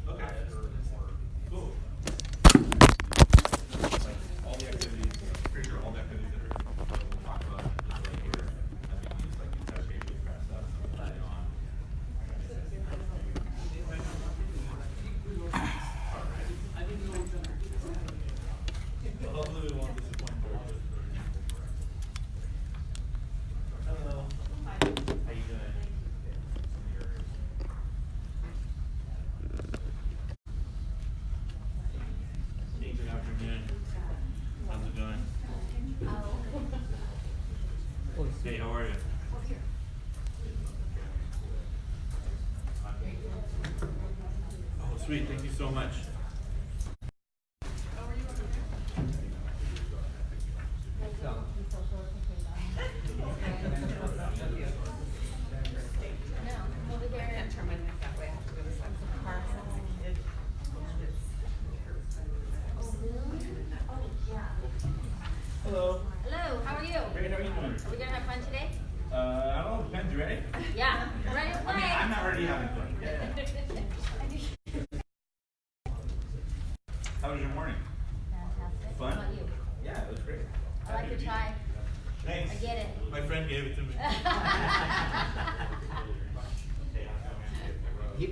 Okay. Cool. All the activities, pretty sure all the activities that we'll talk about like here, I think it's like touch base with press stuff, on. Well, hopefully we won't disappoint her. Hello. How you doing? Hey, good afternoon. How's it going? Hey, how are you? Oh, sweet. Thank you so much. Hello. Hello, how are you? Great, how are you doing? Are we gonna have fun today? I don't know, depends, you ready? Yeah, ready to play? I mean, I'm not already having fun. How was your morning? Fantastic. Fun? How about you? Yeah, it was great. I like the chai. Thanks. I get it. My friend gave it to me. You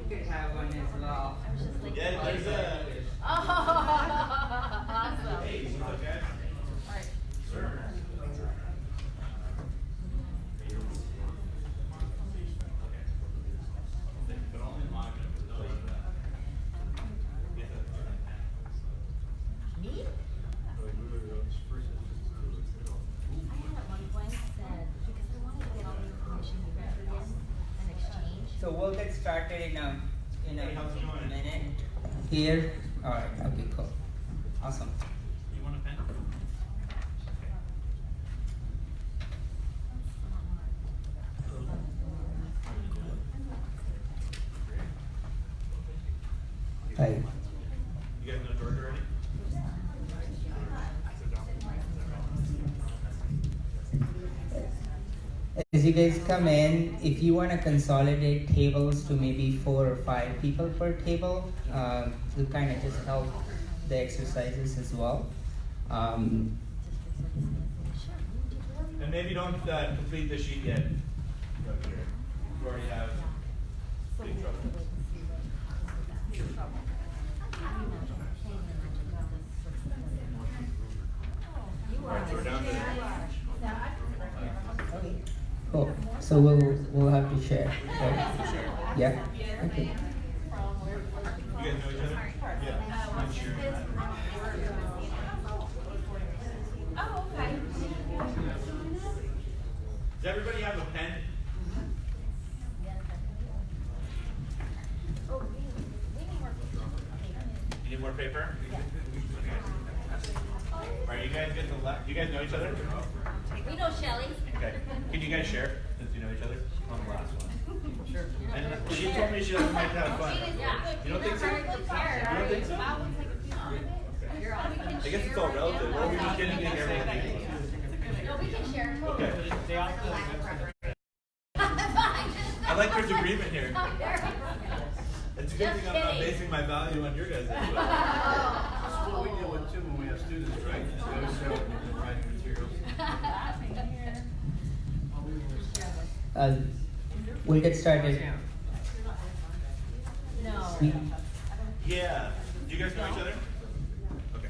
could have one as well. I was just like, Yeah, there's a... oh, awesome. Hey, what's up, guys? All right. Sir. But only mine. Me? I had at one point said, because I wanted to get all the information you guys again and exchange. So we'll get started in a Hey, how's it going? minute. Here. All right. Okay. Cool. Awesome. You want a pen? Hi. You guys know George already? As you guys come in, if you want to consolidate tables to maybe 4 or 5 people per table, to kind of just help the exercises as well. And maybe don't complete the sheet yet. Up here. You already have big trouble. Alright, so we're down to Cool. So we'll have to share. Right? Yeah. Okay. you guys know each other? Yeah. I'm sure. Oh, okay. Does everybody have a pen? Oh, we need more people. You need more paper? Alright, you guys get the left. You guys know each other? We know Shelly. Okay. Can you guys share since you know each other? On the last one. Sure. And she told me she doesn't like to have fun. Yeah. You don't think so? You don't think so? I guess it's all relative. Or are we just getting in everything? No, we can share. Okay. I like there's agreement here. It's a good thing I'm not basing my value on your guys' input. That's what we deal with too when we have students, right? So we provide materials. We'll get started. No. Sweet. Yeah. Do you guys know each other? Okay.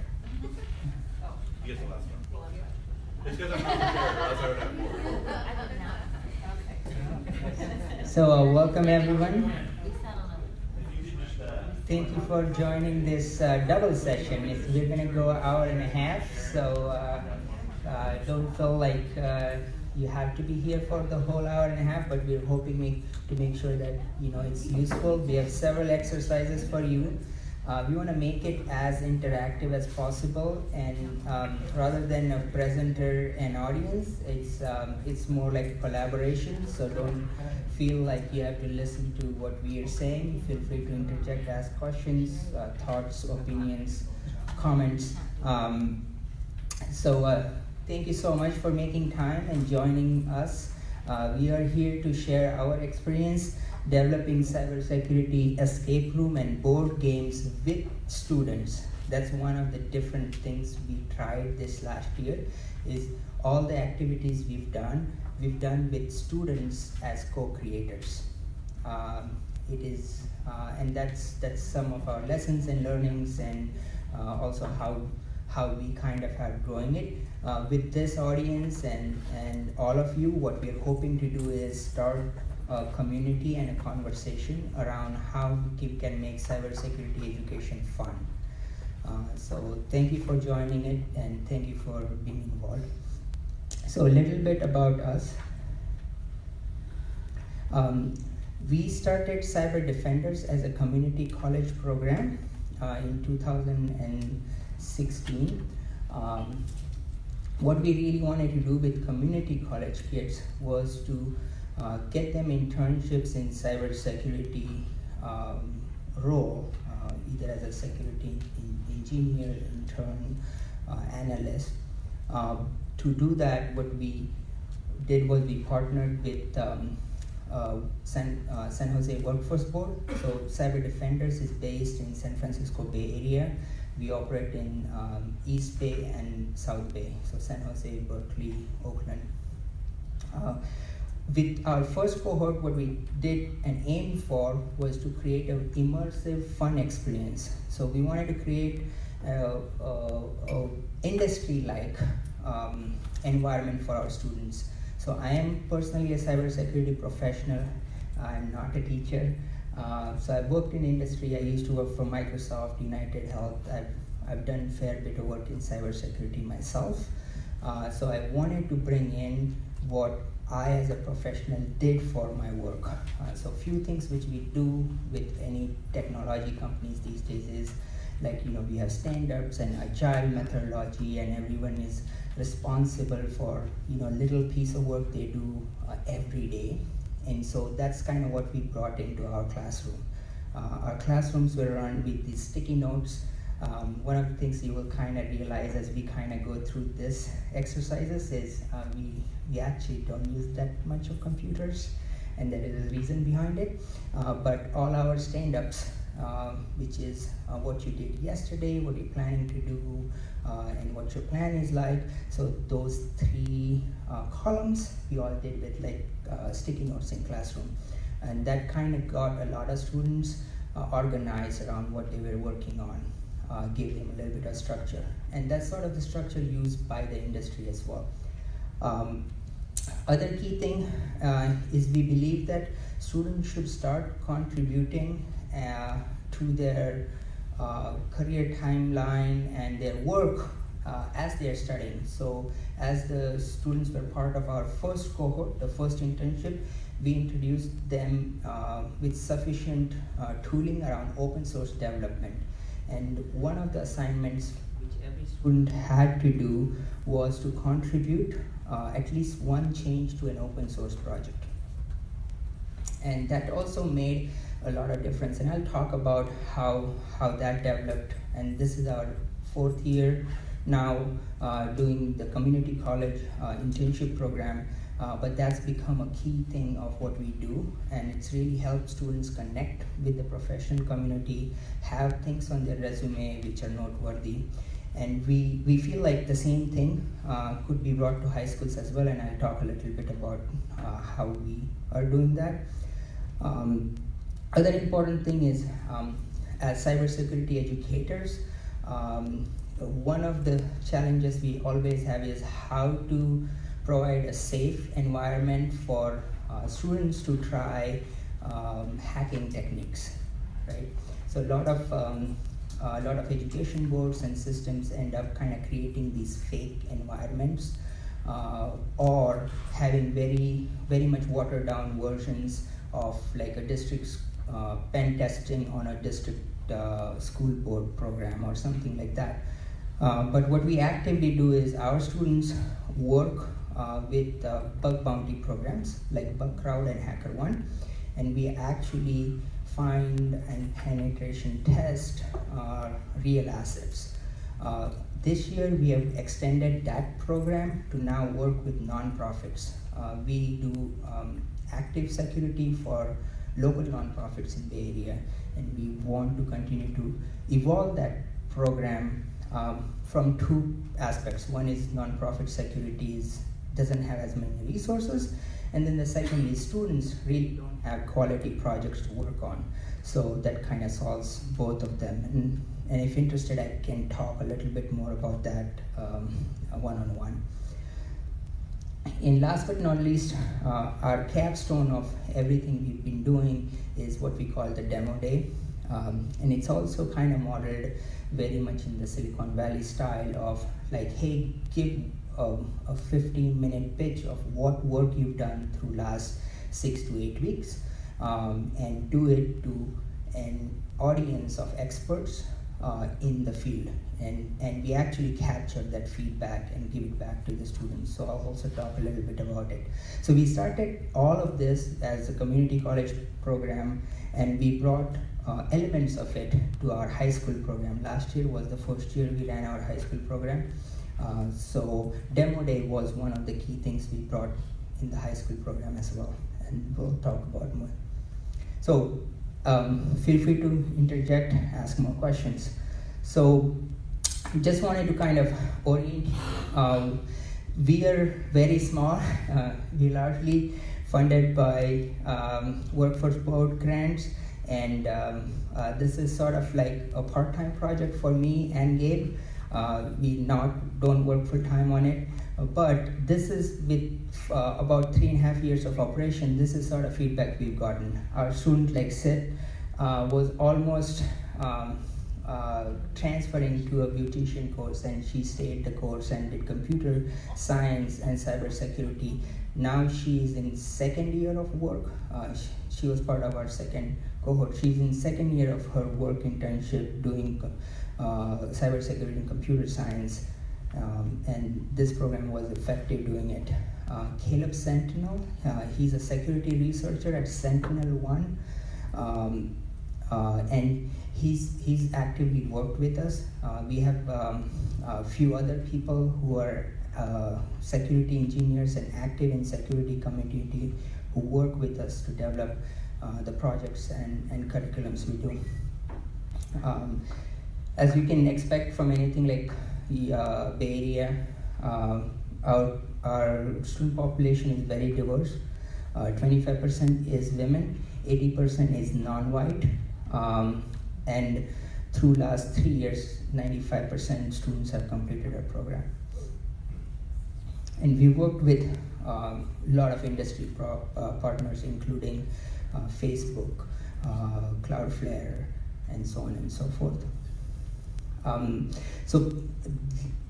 You get the last one. It's because I'm not prepared, or else I would have more. So welcome everyone. We sat on If you could just, Thank you for joining this double session. We're gonna go an hour and a half, so don't feel like you have to be here for the whole hour and a half. But we're hoping to make sure that it's useful. We have several exercises for you. We want to make it as interactive as possible, and rather than a presenter and audience, it's more like a collaboration. So don't feel like you have to listen to what we are saying. Feel free to interject, ask questions, thoughts, opinions, comments. Thank you so much for making time and joining us. We are here to share our experience developing cybersecurity escape room and board games with students. That's one of the different things we tried this last year, is all the activities we've done with students as co-creators. And that's some of our lessons and learnings, and also how we kind of are growing it. With this audience and all of you, what we're hoping to do is start a community and a conversation around how we can make cybersecurity education fun. So thank you for joining it, and thank you for being involved. So a little bit about us. We started Cyber Defenders as a community college program in 2016. What we really wanted to do with community college kids was to get them internships in cybersecurity role, either as a security engineer, intern, analyst. To do that, what we did was we partnered with San Jose Workforce Board. So Cyber Defenders is based in San Francisco Bay Area. We operate in East Bay and South Bay, so San Jose, Berkeley, Oakland. With our first cohort, what we did and aimed for was to create an immersive, fun experience. So we wanted to create a industry-like environment for our students. So I am personally a cybersecurity professional. I'm not a teacher. So I've worked in industry. I used to work for Microsoft, United Health. I've done a fair bit of work in cybersecurity myself. So I wanted to bring in what I as a professional did for my work. So a few things which we do with any technology companies these days is, like, we have stand-ups and agile methodology, and everyone is responsible for little piece of work they do every day. And so that's kind of what we brought into our classroom. Our classrooms were run with these sticky notes. One of the things you will kind of realize as we kind of go through this exercises is we actually don't use that much of computers, and there is a reason behind it. But all our stand-ups, which is what you did yesterday, what you're planning to do, and what your plan is like. So those three columns we all did with sticky notes in classroom, and that kind of got a lot of students organized around what they were working on, gave them a little bit of structure, and that's sort of the structure used by the industry as well. Other key thing is we believe that students should start contributing to their career timeline and their work as they are studying. So as the students were part of our first cohort, the first internship, we introduced them with sufficient tooling around open source development. And one of the assignments which every student had to do was to contribute at least one change to an open source project. And that also made a lot of difference, and I'll talk about how that developed. And this is our 4th year now doing the community college internship program, but that's become a key thing of what we do, and it's really helped students connect with the professional community, have things on their resume which are noteworthy. And we feel like the same thing could be brought to high schools as well, and I'll talk a little bit about how we are doing that. Other important thing is, as cybersecurity educators, one of the challenges we always have is how to provide a safe environment for students to try hacking techniques, right? So a lot of education boards and systems end up kind of creating these fake environments, or having very much watered down versions of like a district pen testing on a district school board program or something like that. But what we actively do is our students work with bug bounty programs like Bugcrowd and HackerOne, and we actually find and penetration test real assets. This year we have extended that program to now work with nonprofits. We do active security for local nonprofits in Bay Area, and we want to continue to evolve that program from two aspects. One is nonprofit securities doesn't have as many resources, and then the second is students really don't have quality projects to work on. So that kind of solves both of them. And if interested, I can talk a little bit more about that one-on-one. And last but not least, our capstone of everything we've been doing is what we call the demo day. And it's also kind of modeled very much in the Silicon Valley style of like, hey, give a 15-minute pitch of what work you've done through last 6 to 8 weeks, and do it to an audience of experts in the field. And we actually capture that feedback and give it back to the students. So I'll also talk a little bit about it. So we started all of this as a community college program, and we brought elements of it to our high school program. Last year was the first year we ran our high school program. So Demo Day was one of the key things we brought in the high school program as well, and we'll talk about more. So feel free to interject, ask more questions. So just wanted to kind of orient. We are very small. We largely funded by Workforce Board grants, and this is sort of like a part-time project for me and Gabe. We don't work full time on it, but this is with about 3.5 years of operation. This is sort of feedback we've gotten. Our student, like Sid, was almost transferring to a beautician course, and she stayed the course and did computer science and cybersecurity. Now she's in second year of work. She was part of our second cohort. She's in second year of her work internship doing cybersecurity and computer science, and this program was effective doing it. Caleb Sentinel, he's a security researcher at Sentinel-1, and he's actively worked with us. We have a few other people who are security engineers and active in security community who work with us to develop the projects and curriculums we do. As you can expect from anything like the Bay Area, our student population is very diverse. 25% is women, 80% is non-white, and through last 3 years, 95% students have completed our program. And we worked with a lot of industry partners, including Facebook, Cloudflare, and so on and so forth. So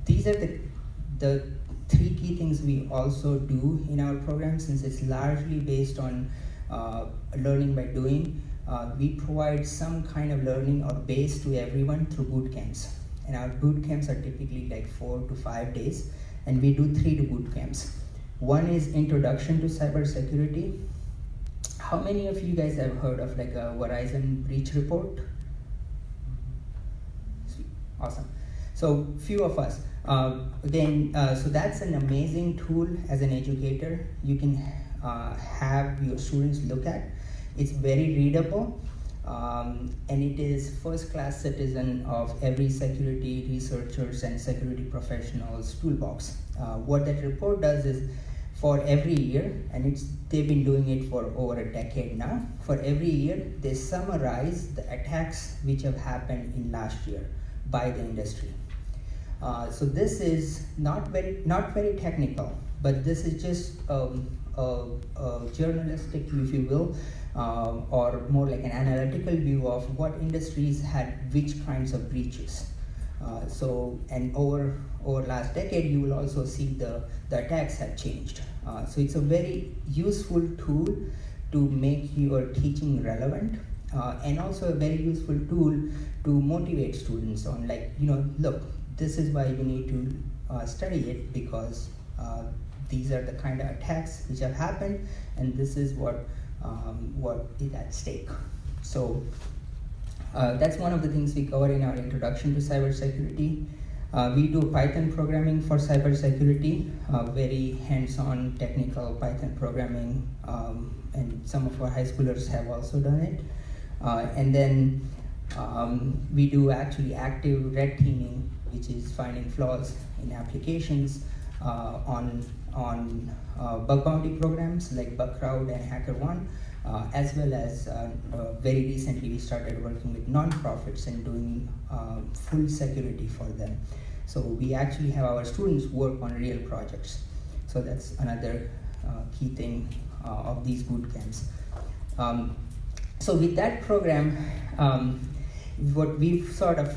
these are the three key things we also do in our program. Since it's largely based on learning by doing, we provide some kind of learning or base to everyone through boot camps. And our boot camps are typically like 4 to 5 days, and we do 3 boot camps. One is Introduction to Cybersecurity. How many of you guys have heard of like a Verizon breach report? Awesome. So few of us. So that's an amazing tool as an educator. You can have your students look at. It's very readable, and it is first-class citizen of every security researchers and security professionals toolbox. What that report does is, for every year, and they've been doing it for over a decade now, for every year they summarize the attacks which have happened in last year by the industry. So this is not very technical, but this is just a journalistic, if you will, or more like an analytical view of what industries had which kinds of breaches. And over last decade, you will also see the attacks have changed. So it's a very useful tool to make your teaching relevant, and also a very useful tool to motivate students on, like, look, this is why you need to study it, because these are the kind of attacks which have happened, and this is what is at stake. So that's one of the things we cover in our Introduction to Cybersecurity. We do Python programming for cybersecurity, very hands-on technical Python programming, and some of our high schoolers have also done it. And then we do actually active red teaming, which is finding flaws in applications on bug bounty programs like Bugcrowd and HackerOne, as well as very recently we started working with nonprofits and doing full security for them. So we actually have our students work on real projects. So that's another key thing of these boot camps. So with that program, what we've sort of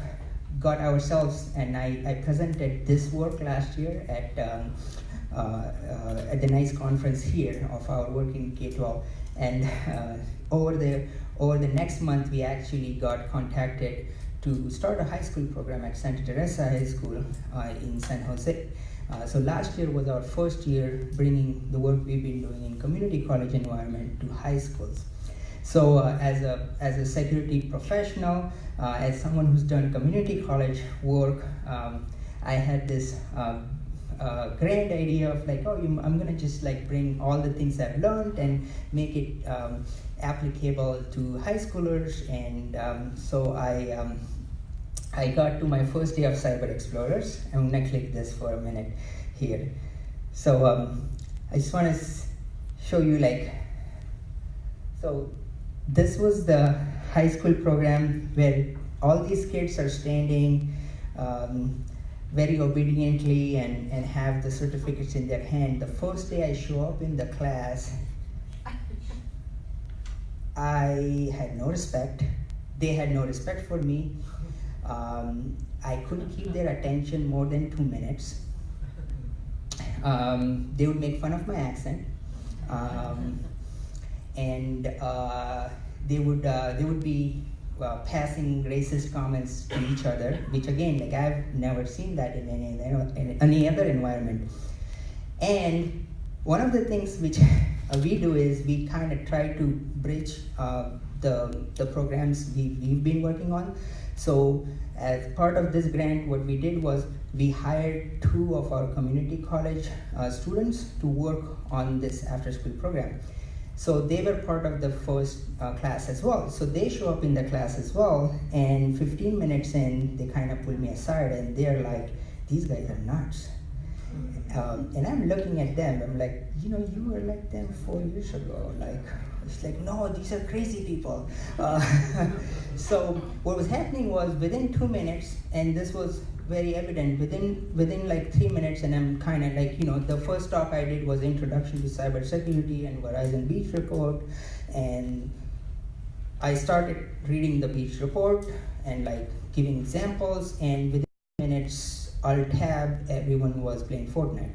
got ourselves, and I presented this work last year at the NICE conference here of our work in K-12, and over the next month we actually got contacted to start a high school program at Santa Teresa High School in San Jose. So last year was our first year bringing the work we've been doing in community college environment to high schools. So as a security professional, as someone who's done community college work, I had this grand idea of like, I'm gonna just like bring all the things I've learned and make it applicable to high schoolers. And so I got to my first day of Cyber Explorers. I'm gonna click this for a minute here. So I just wanna show you like, so this was the high school program where all these kids are standing very obediently and have the certificates in their hand. The first day I show up in the class, I had no respect. They had no respect for me. I couldn't keep their attention more than 2 minutes. They would make fun of my accent. And they would be passing racist comments to each other, which again, like I've never seen that in any other environment. And one of the things which we do is we kind of try to bridge the programs we've been working on. So as part of this grant, what we did was we hired 2 of our community college students to work on this after-school program. So they were part of the first class as well. So they show up in the class as well, and 15 minutes in, they kind of pull me aside and they're like, these guys are nuts. And I'm looking at them, I'm like, you were like them 4 years ago. Like, it's like, no, these are crazy people. So what was happening was within 2 minutes, and this was very evident, within like 3 minutes, and I'm kind of like, the first talk I did was Introduction to Cybersecurity and Verizon Beach Report, and I started reading the Beach Report and like giving examples, and within minutes, Alt-Tab, everyone was playing Fortnite.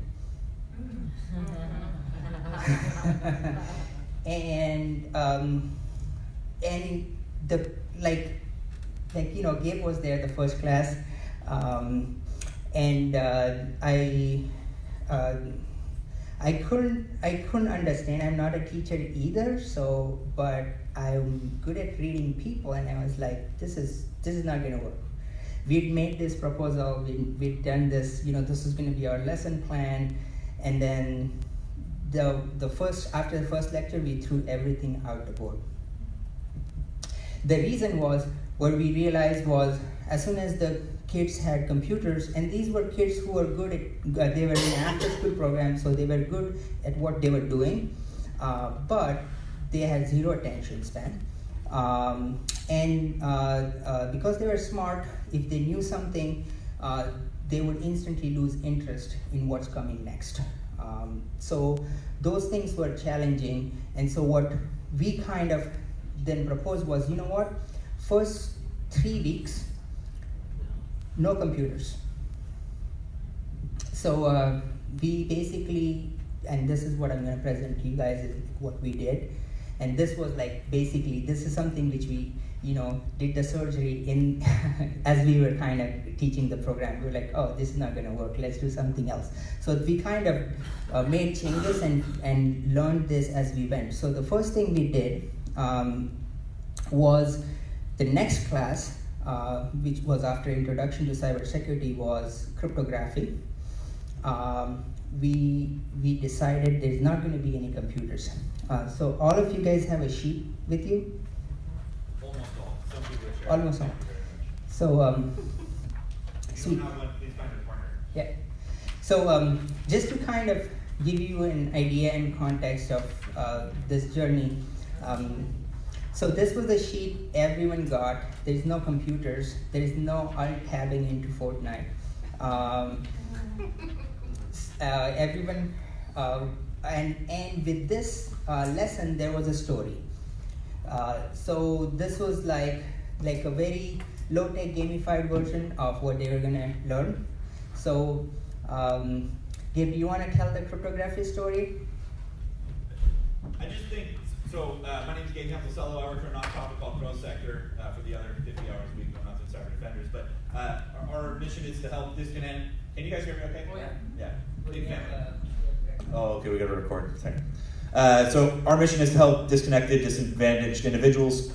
And the Gabe was there the first class, and I couldn't understand. I'm not a teacher either, but I'm good at reading people, and I was like, this is not gonna work. We'd made this proposal, we'd done this, this is gonna be our lesson plan, and then after the first lecture, we threw everything out the board. The reason was, what we realized was, as soon as the kids had computers, and these were kids who were good at, they were in after-school programs, so they were good at what they were doing, but they had zero attention span. And because they were smart, if they knew something, they would instantly lose interest in what's coming next. So those things were challenging, and so what we kind of then proposed was, first 3 weeks, no computers. So we basically, and this is what I'm going to present to you guys, is what we did. And this was like, basically, this is something which we, did the surgery in, as we were kind of teaching the program. We were like, oh, this is not gonna work, let's do something else. So we kind of made changes and learned this as we went. So the first thing we did was, the next class, which was after introduction to cybersecurity, was cryptography. We decided there's not going to be any computers. So all of you guys have a sheet with you? Almost all. Some people are sharing. Almost all. Thank you very much. So, If you don't have one, please find a partner. yeah. So just to kind of give you an idea and context of this journey, so this was the sheet everyone got. There's no computers. There is no alt-tabbing into Fortnite. Everyone, and with this lesson, there was a story. So this was like a very low-tech gamified version of what they were gonna learn. So, Gabe, do you want to tell the cryptography story? I just think, so my name is Gabe Campbell-Sello. I work for a nonprofit called Pro Sector for the other 50 hours a week going on to Cyber Defenders. But our mission is to help disconnect. Can you guys hear me okay? Oh, yeah. Yeah. Big fan. Oh, okay, we got to record. Sorry. So our mission is to help disconnected, disadvantaged individuals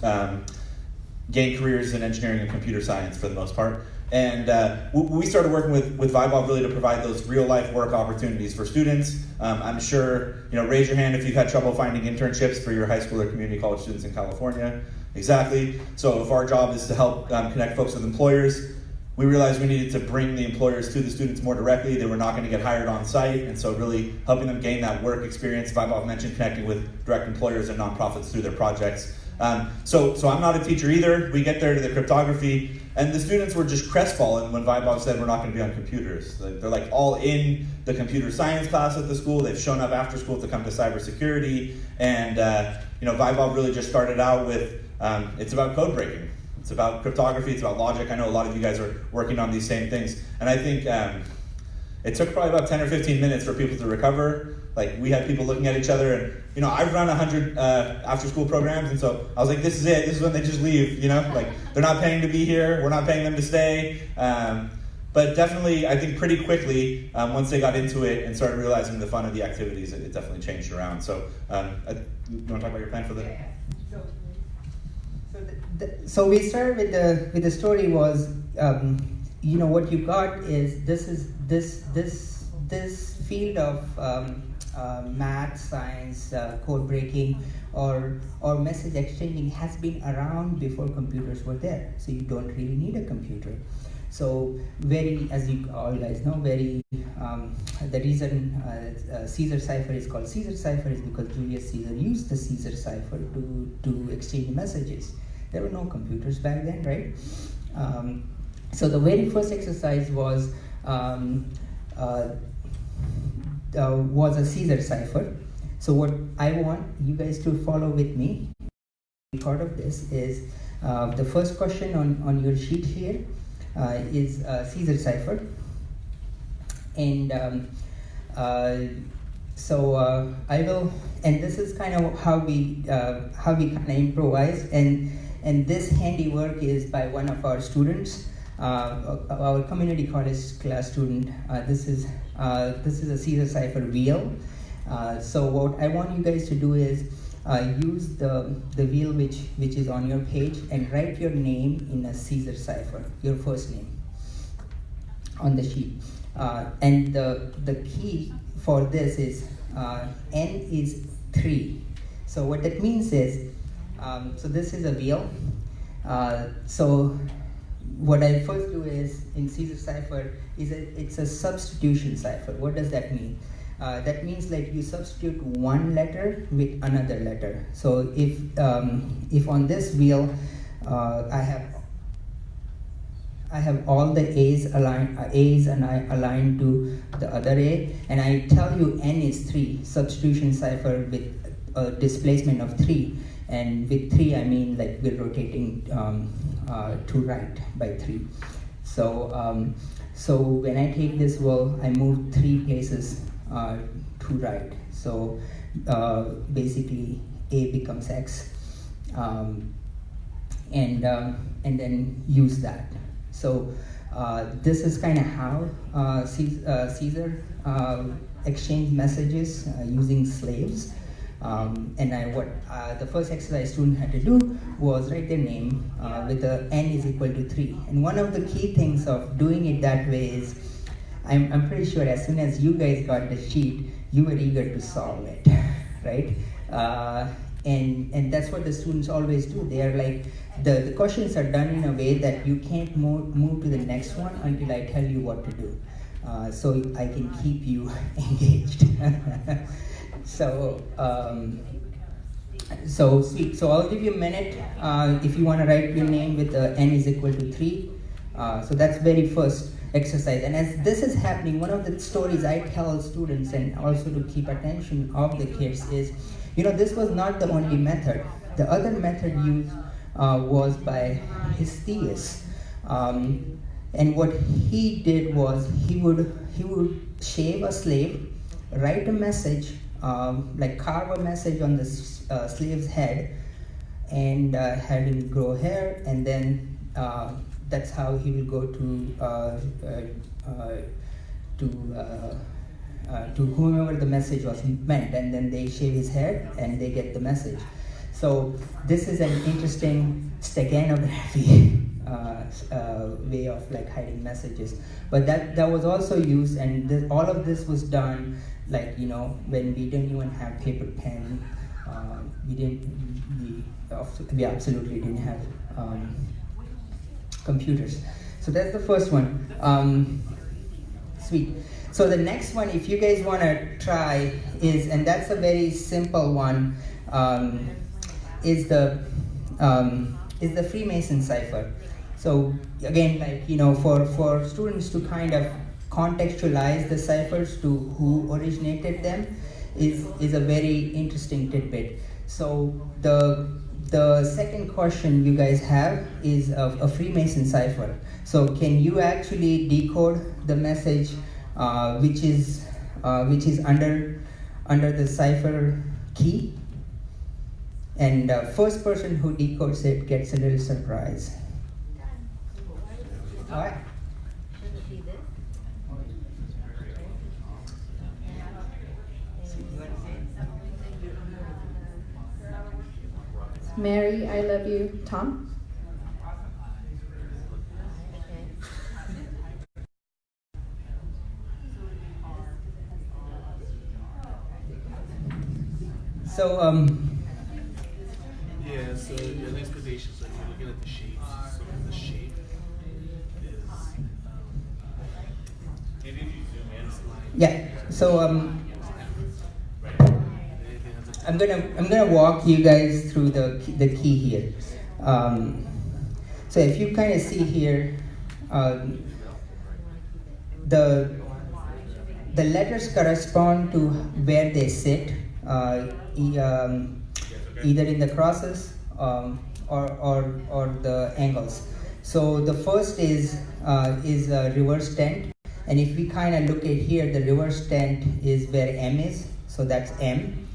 gain careers in engineering and computer science for the most part. And we started working with Vibob really to provide those real life work opportunities for students. I'm sure, raise your hand if you've had trouble finding internships for your high school or community college students in California. Exactly. So if our job is to help connect folks with employers, we realized we needed to bring the employers to the students more directly. They were not going to get hired on site, and so really helping them gain that work experience. Vibob mentioned connecting with direct employers and nonprofits through their projects. So I'm not a teacher either. We get there to the cryptography, and the students were just crestfallen when Vibob said we're not going to be on computers. They're like all in the computer science class at the school. They've shown up after school to come to cybersecurity, and Vibob really just started out with it's about code breaking. It's about cryptography, it's about logic. I know a lot of you guys are working on these same things. And I think it took probably about 10 or 15 minutes for people to recover. Like, we had people looking at each other, and I've run 100 after-school programs, and so I was like, this is it. This is when they just leave, like they're not paying to be here. We're not paying them to stay. But definitely, I think pretty quickly, once they got into it and started realizing the fun of the activities, it definitely changed around. So, you want to talk about your plan for the? Yeah. So we started with the story was, what you got is this field of math, science, code breaking, or message exchanging has been around before computers were there. So you don't really need a computer. So as you all guys know, the reason Caesar cipher is called Caesar cipher is because Julius Caesar used the Caesar cipher to exchange messages. There were no computers back then, right? So the very first exercise was a Caesar cipher. So what I want you guys to follow with me, part of this is the first question on your sheet here is Caesar cipher, and so I will, and this is kind of how we kind of improvise, and this handiwork is by one of our students, our community college class student. This is a Caesar cipher wheel. So what I want you guys to do is use the wheel which is on your page and write your name in a Caesar cipher, your first name on the sheet. And the key for this is N is 3. So what that means is, so this is a wheel. So what I first do is in Caesar cipher is it's a substitution cipher. What does that mean? That means like you substitute one letter with another letter. So if on this wheel I have all the A's and I align to the other A, and I tell you N is 3, substitution cipher with a displacement of 3, and with 3 I mean like we're rotating to right by 3. So so when I take this wheel, I move 3 places to right. So basically A becomes X, and then use that. So this is kind of how Caesar exchanged messages using slaves. The first exercise student had to do was write their name with a n is equal to 3. And one of the key things of doing it that way is, I'm pretty sure as soon as you guys got the sheet, you were eager to solve it, right? And that's what the students always do. They are like, the questions are done in a way that you can't move to the next one until I tell you what to do. So I can keep you engaged. So sweet. So I'll give you a minute if you want to write your name with n is equal to 3. So that's very first exercise. And as this is happening, one of the stories I tell students and also to keep attention of the kids is, this was not the only method. The other method used was by Histiaeus. And what he did was he would shave a slave, write a message, like carve a message on the slave's head, and have him grow hair, and then that's how he will go to whomever the message was meant, and then they shave his head and they get the message. So this is an interesting steganography way of like hiding messages. But that was also used, and all of this was done like when we didn't even have paper pen. We absolutely didn't have computers. So that's the first one. Sweet. So the next one, if you guys want to try, and that's a very simple one, is the Freemason cipher. So again, like for students to kind of contextualize the ciphers to who originated them is a very interesting tidbit. So the second question you guys have is a Freemason cipher. So can you actually decode the message which is under the cipher key? And first person who decodes it gets a little surprise. All right. Should it be this? Mary, I love you. Tom? So yeah, so an explanation. So you're looking at the shapes. So the shape is maybe if you zoom in, yeah. So I'm gonna walk you guys through the key here. So if you kind of see here, the letters correspond to where they sit, either in the crosses or the angles. So the first is a reverse tent, and if we kind of look at here, the reverse tent is where M is, so that's M.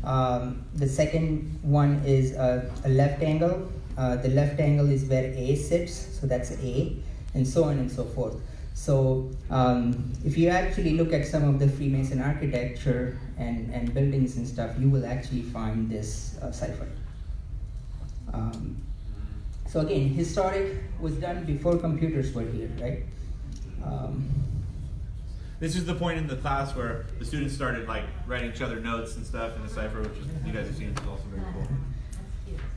The second one is a left angle. The left angle is where A sits, so that's A, and so on and so forth. So if you actually look at some of the Freemason architecture and buildings and stuff, you will actually find this cipher. So again, historic was done before computers were here, right? This is the point in the class where the students started like writing each other notes and stuff in the cipher, which is, you guys have seen, is also very cool.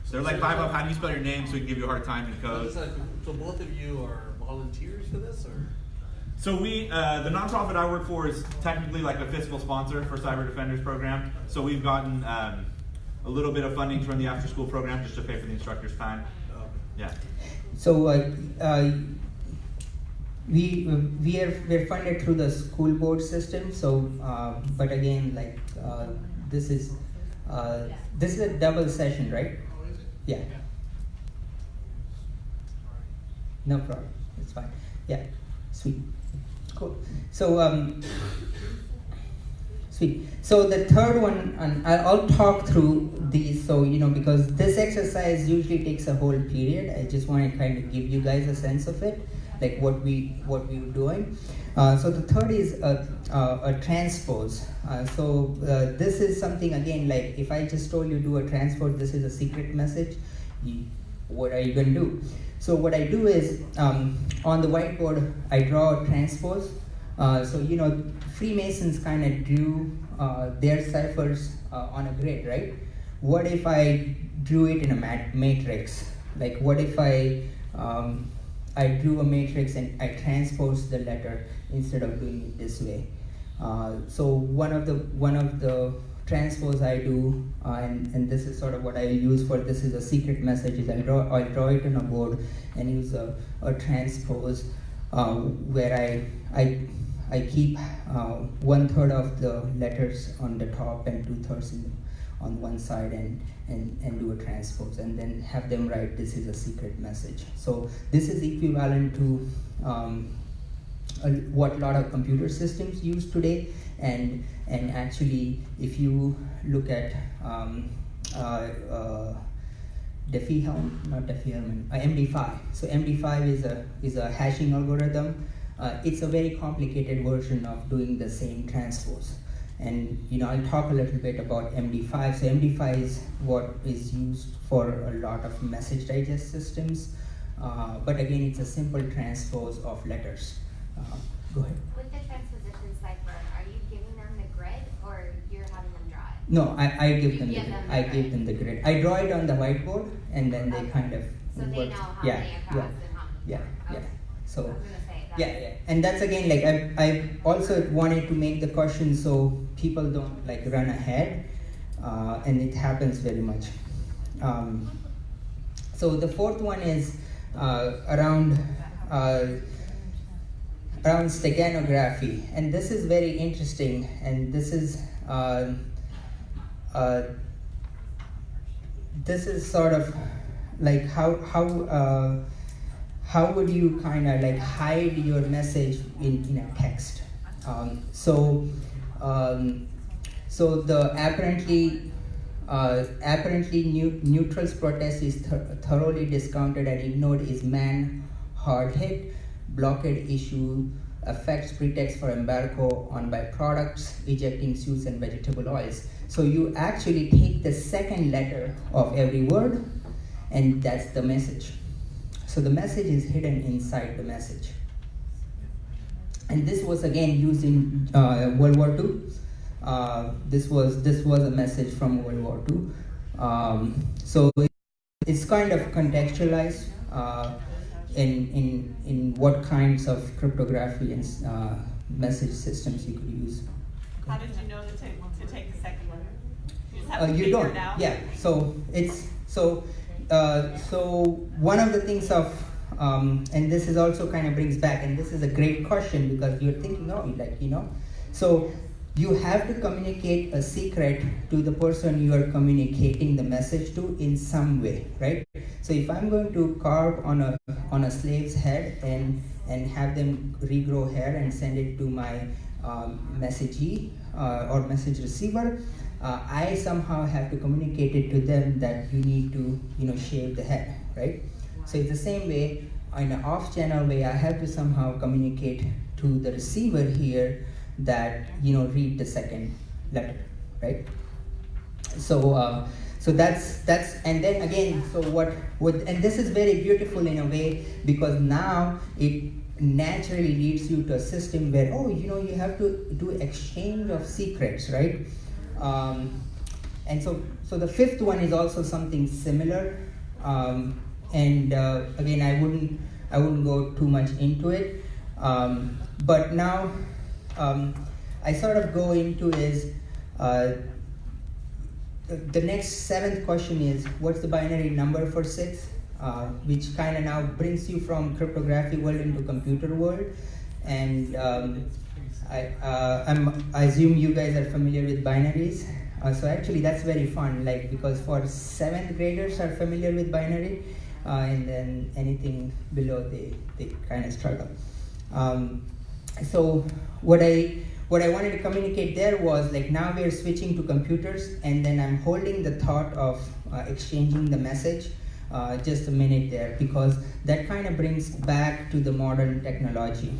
So they're like, "Five up, how do you spell your name so we can give you a hard time in code?" So both of you are volunteers for this, or? So we, the nonprofit I work for is technically like a fiscal sponsor for Cyber Defenders program. So we've gotten a little bit of funding from the after school program just to pay for the instructor's time. Yeah. So we're funded through the school board system. So, but again, like this is a double session, right? Yeah. No problem. It's fine. Yeah. Sweet. Cool. So sweet. So the third one, and I'll talk through these. So because this exercise usually takes a whole period. I just want to kind of give you guys a sense of it. like what we were doing. So the third is a transpose. This is something, again, like if I just told you do a transpose, this is a secret message, what are you going to do? So what I do is, on the whiteboard, I draw a transpose. Freemasons kind of drew their ciphers on a grid, right? What if I drew it in a matrix? Like what if I drew a matrix and I transposed the letter instead of doing it this way? So one of the transpose I do, and this is sort of what I use for this is a secret message, is I draw it on a board and use a transpose where I keep 1/3 of the letters on the top and 2/3 on one side and do a transpose, and then have them write this is a secret message. So this is equivalent to what a lot of computer systems use today, and actually if you look at MD5. So MD5 is a hashing algorithm. It's a very complicated version of doing the same transpose. And I'll talk a little bit about MD5. So MD5 is what is used for a lot of message digest systems. But again, it's a simple transpose of letters. Go ahead. With the transposition cipher, are you giving them the grid or you're having them draw it? No, I give them give the them grid. the I grid. give them the grid. I draw it on the whiteboard, and then they Okay. kind of So they work. know how Yeah, many across yeah, and how many. yeah, Okay. yeah. I So. was gonna say that. Yeah, and that's again, like I also wanted to make the question so people don't like run ahead, and it happens very much. So the fourth one is around steganography, and this is very interesting, and this is sort of like how would you kind of like hide your message in a text? So the apparently neutral's protest is thoroughly discounted and ignored is man hard hit, blockade issue, affects pretext for embargo on byproducts, ejecting suits and vegetable oils. So you actually take the second letter of every word, and that's the message. So the message is hidden inside the message. And this was again used in World War II. This was a message from World War II. So it's kind of contextualized in what kinds of cryptography and message systems you could use. How did you know to take the second one? You just have to You figure don't. it out? Yeah. So it's so one of the things of and this is also kind of brings back, and this is a great question because you're thinking, so you have to communicate a secret to the person you are communicating the message to in some way, right? So if I'm going to carve on a slave's head and have them regrow hair and send it to my messagee or message receiver, I somehow have to communicate it to them that you need to shave the head, right? So it's the same way, in an off-channel way, I have to somehow communicate to the receiver here that read the second letter, right? So that's and then again, so what and this is very beautiful in a way because now it naturally leads you to a system where you have to do exchange of secrets, right? And so the fifth one is also something similar, and again I wouldn't go too much into it, but now I sort of go into is the next seventh question is what's the binary number for 6, which kind of now brings you from cryptography world into computer world, and I assume you guys are familiar with binaries. So actually that's very fun, like because for 7th graders are familiar with binary, and then anything below they kind of struggle. So what I wanted to communicate there was like now we're switching to computers, and then I'm holding the thought of exchanging the message just a minute there, because that kind of brings back to the modern technology.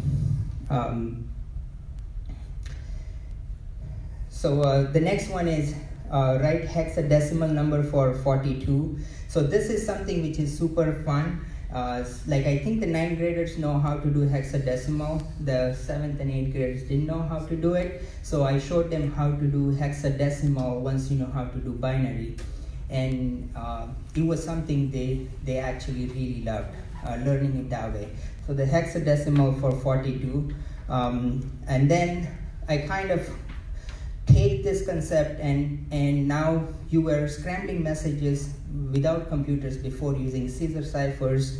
So the next one is write hexadecimal number for 42. So this is something which is super fun. Like I think the 9th graders know how to do hexadecimal. The 7th and 8th graders didn't know how to do it. So I showed them how to do hexadecimal once you know how to do binary. And it was something they actually really loved, learning it that way. So the hexadecimal for 42. And then I kind of take this concept and now you were scrambling messages without computers before using Caesar ciphers,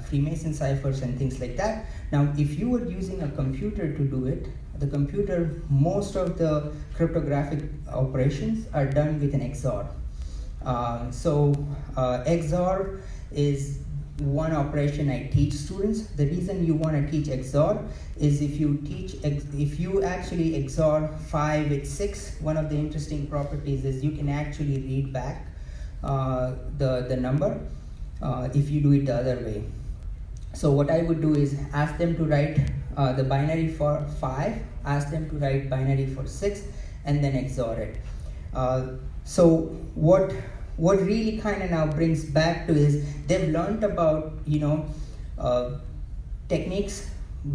Freemason ciphers and things like that. Now, if you were using a computer to do it, the computer, most of the cryptographic operations are done with an XOR. XOR is one operation I teach students. The reason you want to teach XOR is if you actually XOR 5 with 6, one of the interesting properties is you can actually read back the number if you do it the other way. So what I would do is ask them to write the binary for 5, ask them to write binary for 6, and then XOR it. So what really kind of now brings back to is they've learned about techniques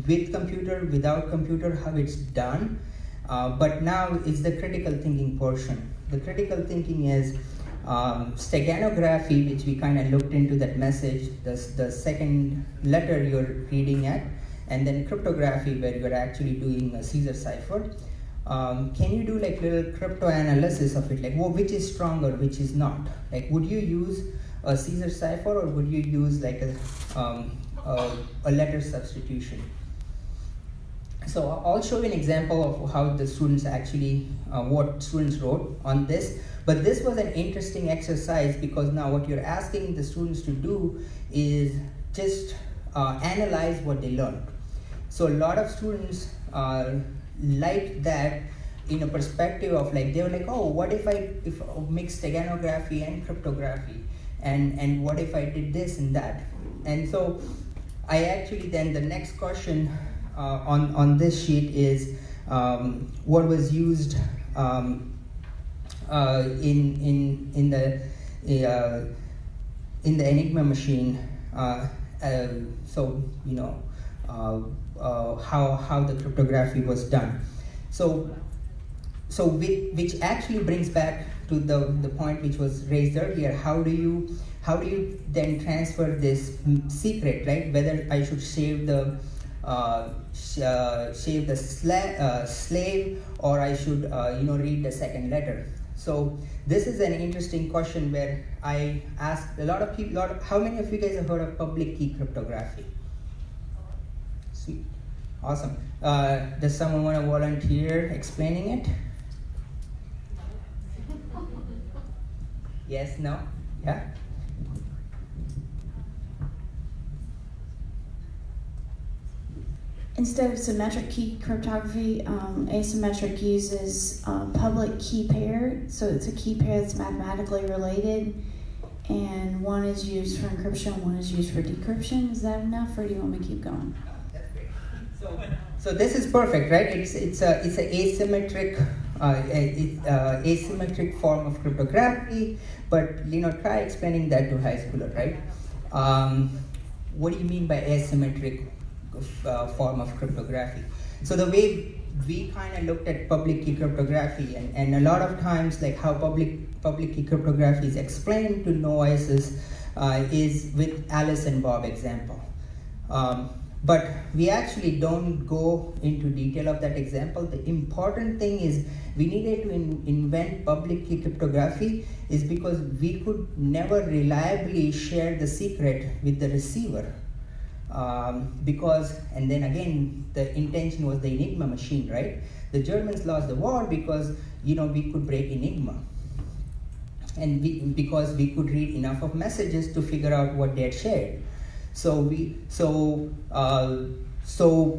with computer, without computer, how it's done, but now it's the critical thinking portion. The critical thinking is steganography, which we kind of looked into that message, the second letter you're reading at, and then cryptography, where you're actually doing a Caesar cipher. Can you do like little crypto analysis of it, like which is stronger, which is not? Like, would you use a Caesar cipher or would you use like a letter substitution? So I'll show you an example of how the students actually, what students wrote on this. But this was an interesting exercise because now what you're asking the students to do is just analyze what they learned. So a lot of students like that in a perspective of like, they were like, oh, what if I mix steganography and cryptography, and what if I did this and that? And so I actually then, the next question on this sheet is what was used in the Enigma machine. So how the cryptography was done. So which actually brings back to the point which was raised earlier. How do you then transfer this secret, right? Whether I should save the slave, or I should read the second letter. So this is an interesting question where I asked a lot of people. How many of you guys have heard of public key cryptography? Sweet, awesome. Does someone want to volunteer explaining it? Yes, no, yeah. Instead of symmetric key cryptography, asymmetric uses public key pair. So it's a key pair that's mathematically related, and one is used for encryption, one is used for decryption. Is that enough, or do you want me to keep going? That's great. So this is perfect, right? It's a asymmetric asymmetric form of cryptography. But try explaining that to high schooler, right? What do you mean by asymmetric form of cryptography? So the way we kind of looked at public key cryptography, and a lot of times like how public key cryptography is explained to novices is with Alice and Bob example. But we actually don't go into detail of that example. The important thing is we needed to invent public key cryptography is because we could never reliably share the secret with the receiver. And then again, the intention was the Enigma machine, right? The Germans lost the war because we could break Enigma, and because we could read enough of messages to figure out what they had shared. So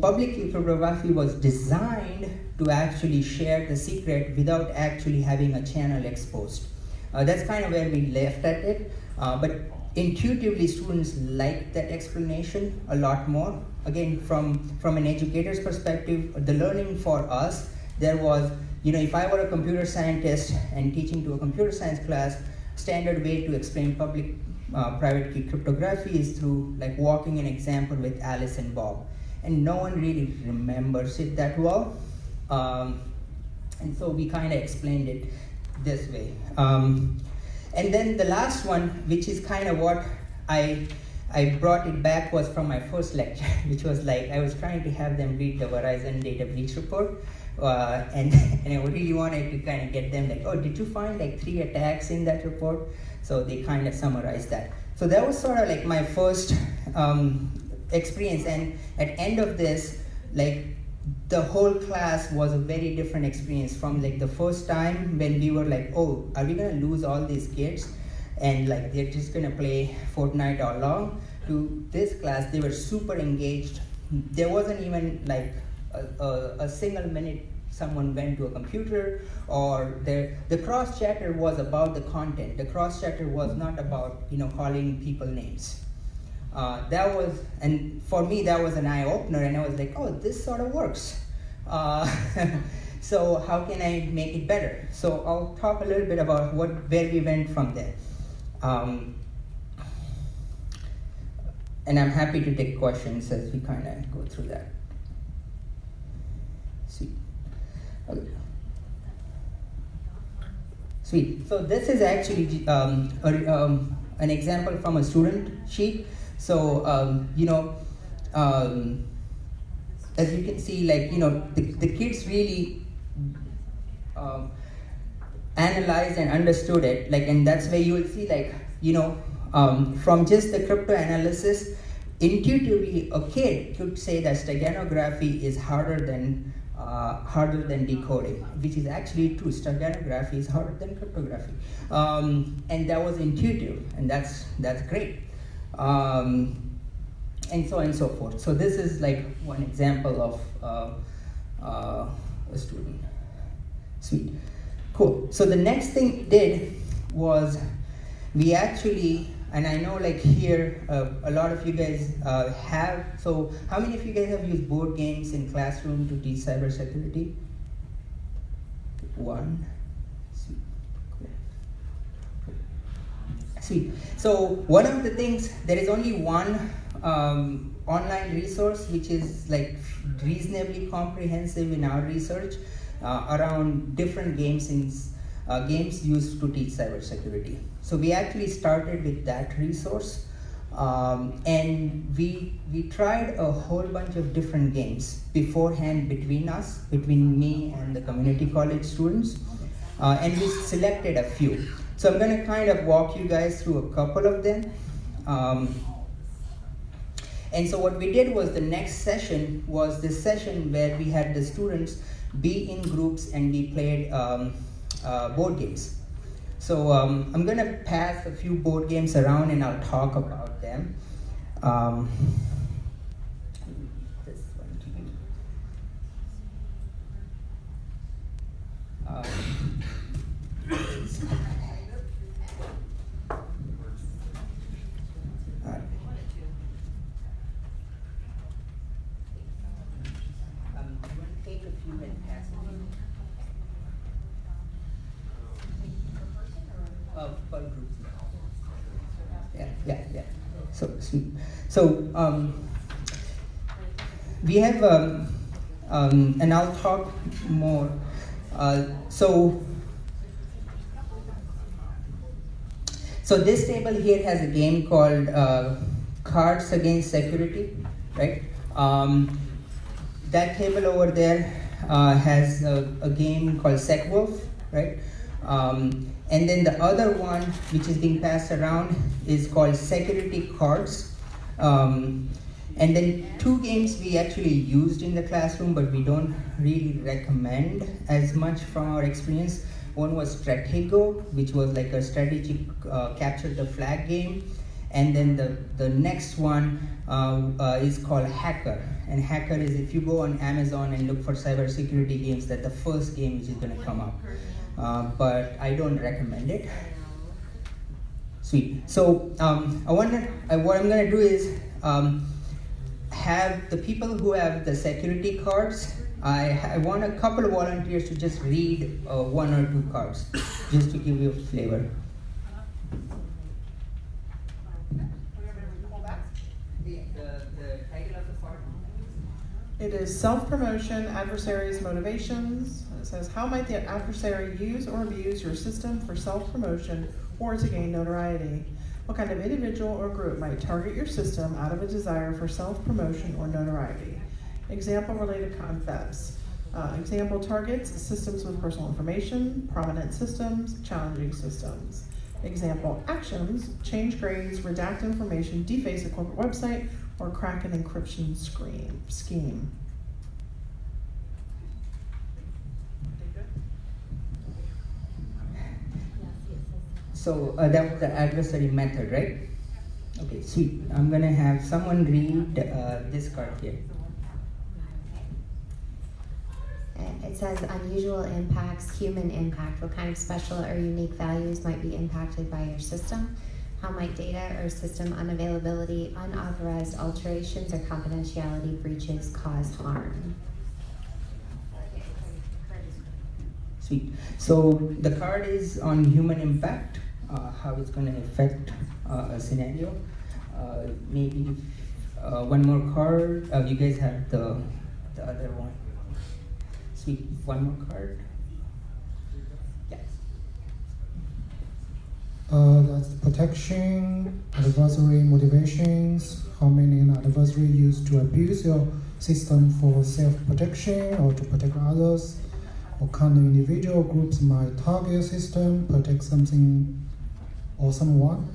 public key cryptography was designed to actually share the secret without actually having a channel exposed. That's kind of where we left at it. But intuitively, students like that explanation a lot more. Again, from an educator's perspective, the learning for us, there was, if I were a computer scientist and teaching to a computer science class, standard way to explain public private key cryptography is through like walking an example with Alice and Bob. And no one really remembers it that well. And so we kind of explained it this way. And then the last one, which is kind of what I brought it back, was from my first lecture, which was like, I was trying to have them read the Verizon data breach report. And I really wanted to kind of get them like, oh, did you find like 3 attacks in that report? So they kind of summarized that. So that was sort of like my first experience. And at end of this, like the whole class was a very different experience from like the first time when we were like, oh, are we gonna lose all these kids? And like they're just gonna play Fortnite all along, to this class, they were super engaged. There wasn't even like a single minute someone went to a computer, or the cross chatter was about the content. The cross chatter was not about calling people names. That was, and for me that was an eye opener, and I was like, oh, this sort of works. So how can I make it better? So I'll talk a little bit about where we went from there. And I'm happy to take questions as we kind of go through that. Sweet. Okay. Sweet. So this is actually an example from a student sheet. So as you can see, like the kids really analyzed and understood it. Like, and that's where you will see, like from just the crypto analysis, intuitively a kid could say that steganography is harder than decoding, which is actually true. Steganography is harder than cryptography, and that was intuitive, and that's great, and so on and so forth. So this is like one example of a student. Sweet, cool. So the next thing we did was we actually, and I know like here a lot of you guys have, so how many of you guys have used board games in classroom to teach cybersecurity? One. Sweet. Cool. Sweet. So one of the things, there is only one online resource which is like reasonably comprehensive in our research around different games games used to teach cybersecurity. So we actually started with that resource, and we tried a whole bunch of different games beforehand between me and the community college students, and we selected a few. So I'm going to kind of walk you guys through a couple of them. And so what we did was, the next session was this session where we had the students be in groups and we played board games. So I'm going to pass a few board games around and I'll talk about them. This one to you. Take a few and pass it on. Per group. Yeah. So we have, and I'll talk more. So this table here has a game called Cards Against Security, right? That table over there has a game called SecWolf, right? And then the other one, which is being passed around, is called Security Cards. And then two games we actually used in the classroom, but we don't really recommend as much from our experience. One was Stratego, which was like a strategic capture the flag game. And then the next one is called Hacker. And Hacker is, if you go on Amazon and look for cybersecurity games, that's the first game which is going to come up. But I don't recommend it. Sweet. So what I'm gonna do is have the people who have the security cards. I want a couple of volunteers to just read one or two cards, just to give you a flavor. The title of the card. It is self-promotion, adversaries' motivations. It says, how might the adversary use or abuse your system for self-promotion or to gain notoriety? What kind of individual or group might target your system out of a desire for self-promotion or notoriety? Example-related concepts. Example targets, systems with personal information, prominent systems, challenging systems. Example actions, change grades, redact information, deface a corporate website, or crack an encryption scheme. So that was the adversary method, right? Okay, sweet. I'm gonna have someone read this card here. It says unusual impacts, human impact. What kind of special or unique values might be impacted by your system? How might data or system unavailability, unauthorized alterations, or confidentiality breaches cause harm? Sweet. So the card is on human impact, how it's going to affect a scenario. Maybe one more card. You guys have the other one. Sweet. One more card. Yes. That's protection, adversary motivations, how many an adversary use to abuse your system for self-protection or to protect others. What kind of individual groups might target your system, protect something or someone?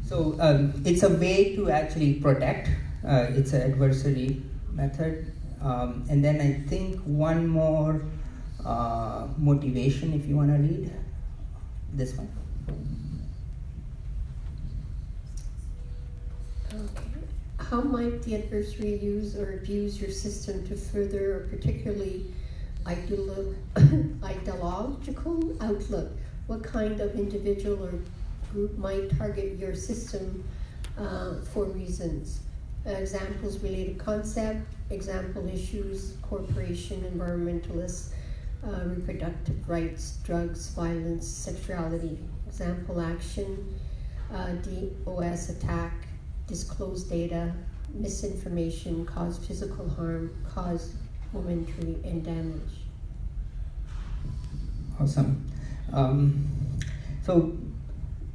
So it's a way to actually protect. It's an adversary method. And then I think one more motivation, if you want to read this one. Okay. How might the adversary use or abuse your system to further a particularly ideological outlook? What kind of individual or group might target your system for reasons? Examples: related concept, example issues, corporation, environmentalists, reproductive rights, drugs, violence, sexuality. Example action, DOS attack, disclose data, misinformation, cause physical harm, cause momentary and damage. Awesome. So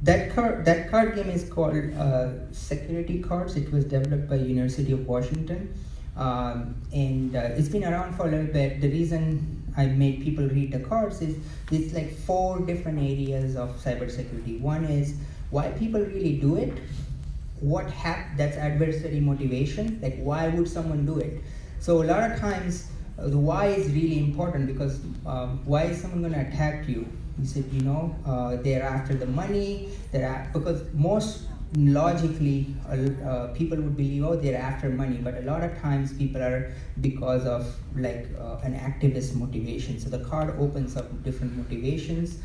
that card game is called Security Cards. It was developed by University of Washington, and it's been around for a little bit. The reason I made people read the cards is it's like 4 different areas of cybersecurity. One is why people really do it. That's adversary motivation. Like, why would someone do it? So a lot of times the why is really important, because why is someone going to attack you? You said, they're after the money. Because most logically people would believe, they're after money, but a lot of times people are because of an activist motivation. So the card opens up different motivations.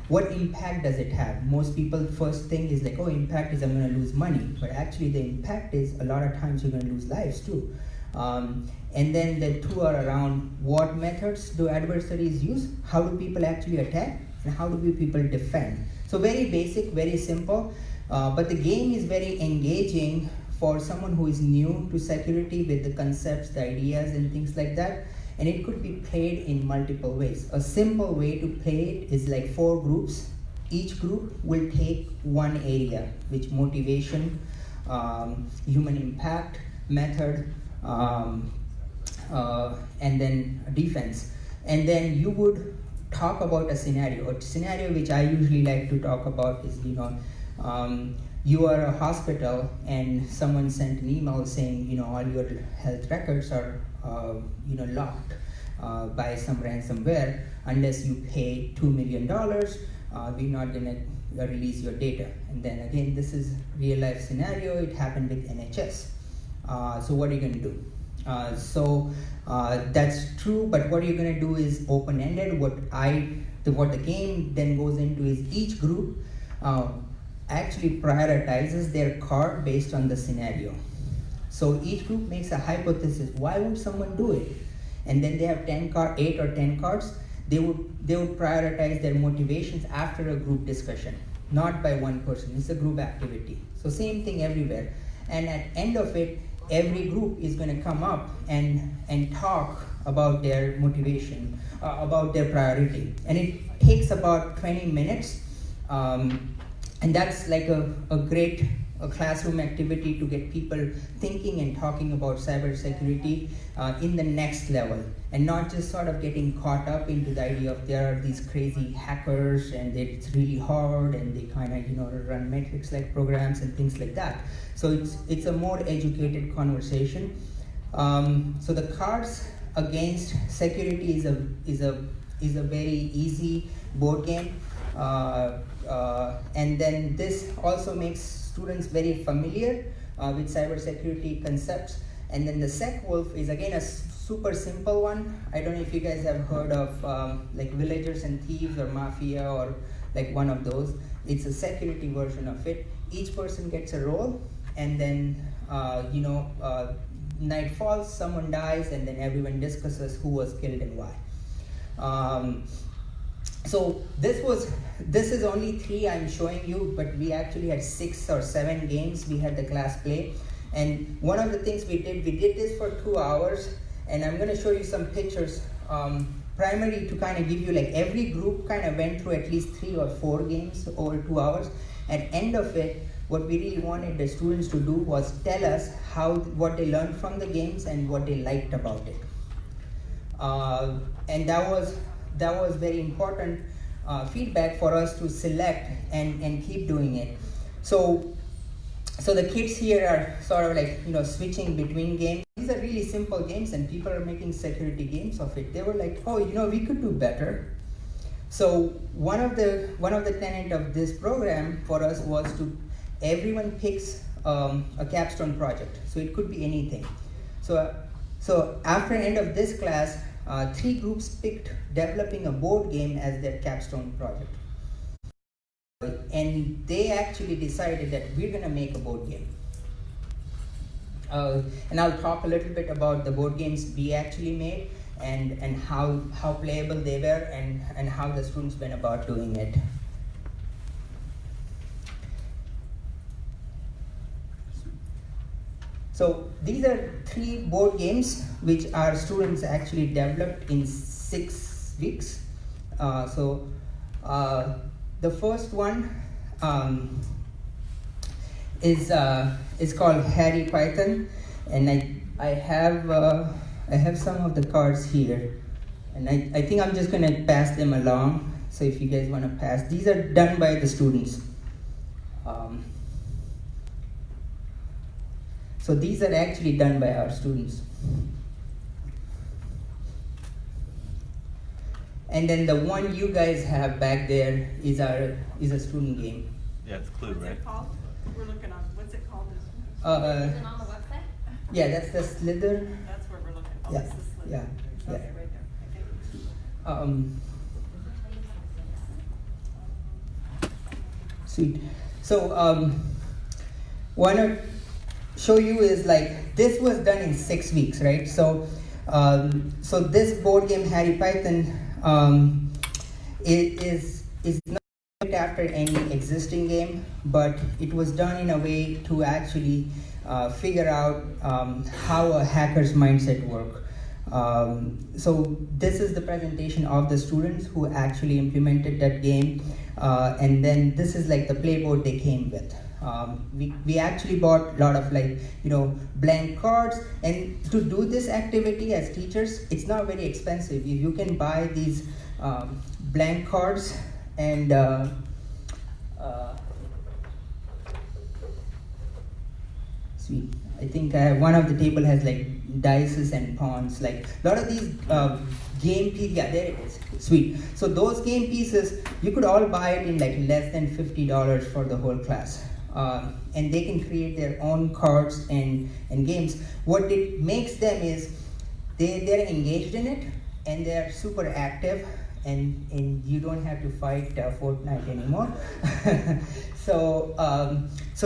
What impact does it have? Most people first think is impact is I'm going to lose money, but actually the impact is a lot of times you're going to lose lives too. And then the 2 are around what methods do adversaries use, how do people actually attack, and how do people defend. So very basic, very simple, but the game is very engaging for someone who is new to security with the concepts, the ideas, and things like that. And it could be played in multiple ways. A simple way to play it is 4 groups. Each group will take one area, which motivation, human impact, method, and then defense. And then you would talk about a scenario. A scenario which I usually like to talk about is, you are a hospital and someone sent an email saying, all your health records are, locked by some ransomware. Unless you pay $2 million, we're not gonna release your data. And then again, this is real life scenario. It happened with NHS. So what are you gonna do? That's true, but what you're gonna do is open-ended. What the game then goes into is each group actually prioritizes their card based on the scenario. So each group makes a hypothesis. Why would someone do it? And then they have 8 or 10 cards. They would prioritize their motivations after a group discussion, not by one person. It's a group activity. So same thing everywhere. And at end of it, every group is going to come up and talk about their motivation, about their priority. And it takes about 20 minutes. And that's like a great classroom activity to get people thinking and talking about cybersecurity in the next level, and not just sort of getting caught up into the idea of there are these crazy hackers and it's really hard and they kind of run Matrix-like programs and things like that. So it's a more educated conversation. So the Cards Against Security is a very easy board game, and then this also makes students very familiar with cybersecurity concepts. And then the SecWolf is again a super simple one. I don't know if you guys have heard of like Villagers and Thieves or Mafia or like one of those. It's a security version of it. Each person gets a role, and then night falls, someone dies, and then everyone discusses who was killed and why. So this is only 3 I'm showing you, but we actually had 6 or 7 games we had the class play. And one of the things we did this for 2 hours, and I'm going to show you some pictures primarily to kind of give you, like, every group kind of went through at least 3 or 4 games over 2 hours. At end of it, what we really wanted the students to do was tell us what they learned from the games and what they liked about it. And that was very important feedback for us to select and keep doing it. So the kids here are sort of like, switching between games. These are really simple games, and people are making security games of it. They were like, oh, we could do better. So one of the tenet of this program for us was to everyone picks a capstone project. So it could be anything. So after the end of this class, 3 groups picked developing a board game as their capstone project. And they actually decided that we're going to make a board game. And I'll talk a little bit about the board games we actually made and how playable they were and how the students went about doing it. So these are 3 board games which our students actually developed in 6 weeks. The first one is called Harry Python, and I have some of the cards here, and I think I'm just gonna pass them along. So if you guys want to pass, these are done by the students. So these are actually done by our students. And then the one you guys have back there is a student game. Yeah, it's Clue, What's right? it called? We're looking on, what's it called? Is it on the website? Yeah, that's the Slither. That's where we're looking. Oh, Yeah, it's the Slither. yeah, Okay, yeah. right there. Okay. Sweet. So what I show you is, like, this was done in 6 weeks, right? So this board game Harry Python is not named after any existing game, but it was done in a way to actually figure out how a hacker's mindset works. So this is the presentation of the students who actually implemented that game, and then this is like the playboard they came with. We actually bought a lot of, like, blank cards, and to do this activity as teachers, it's not very expensive. You can buy these blank cards, and sweet. I think one of the table has like dices and pawns. Like a lot of these game pieces. Yeah, there it is. Sweet. So those game pieces, you could all buy it in like less than $50 for the whole class. and they can create their own cards and games. What it makes them is they're engaged in it, and they're super active, and you don't have to fight Fortnite anymore. So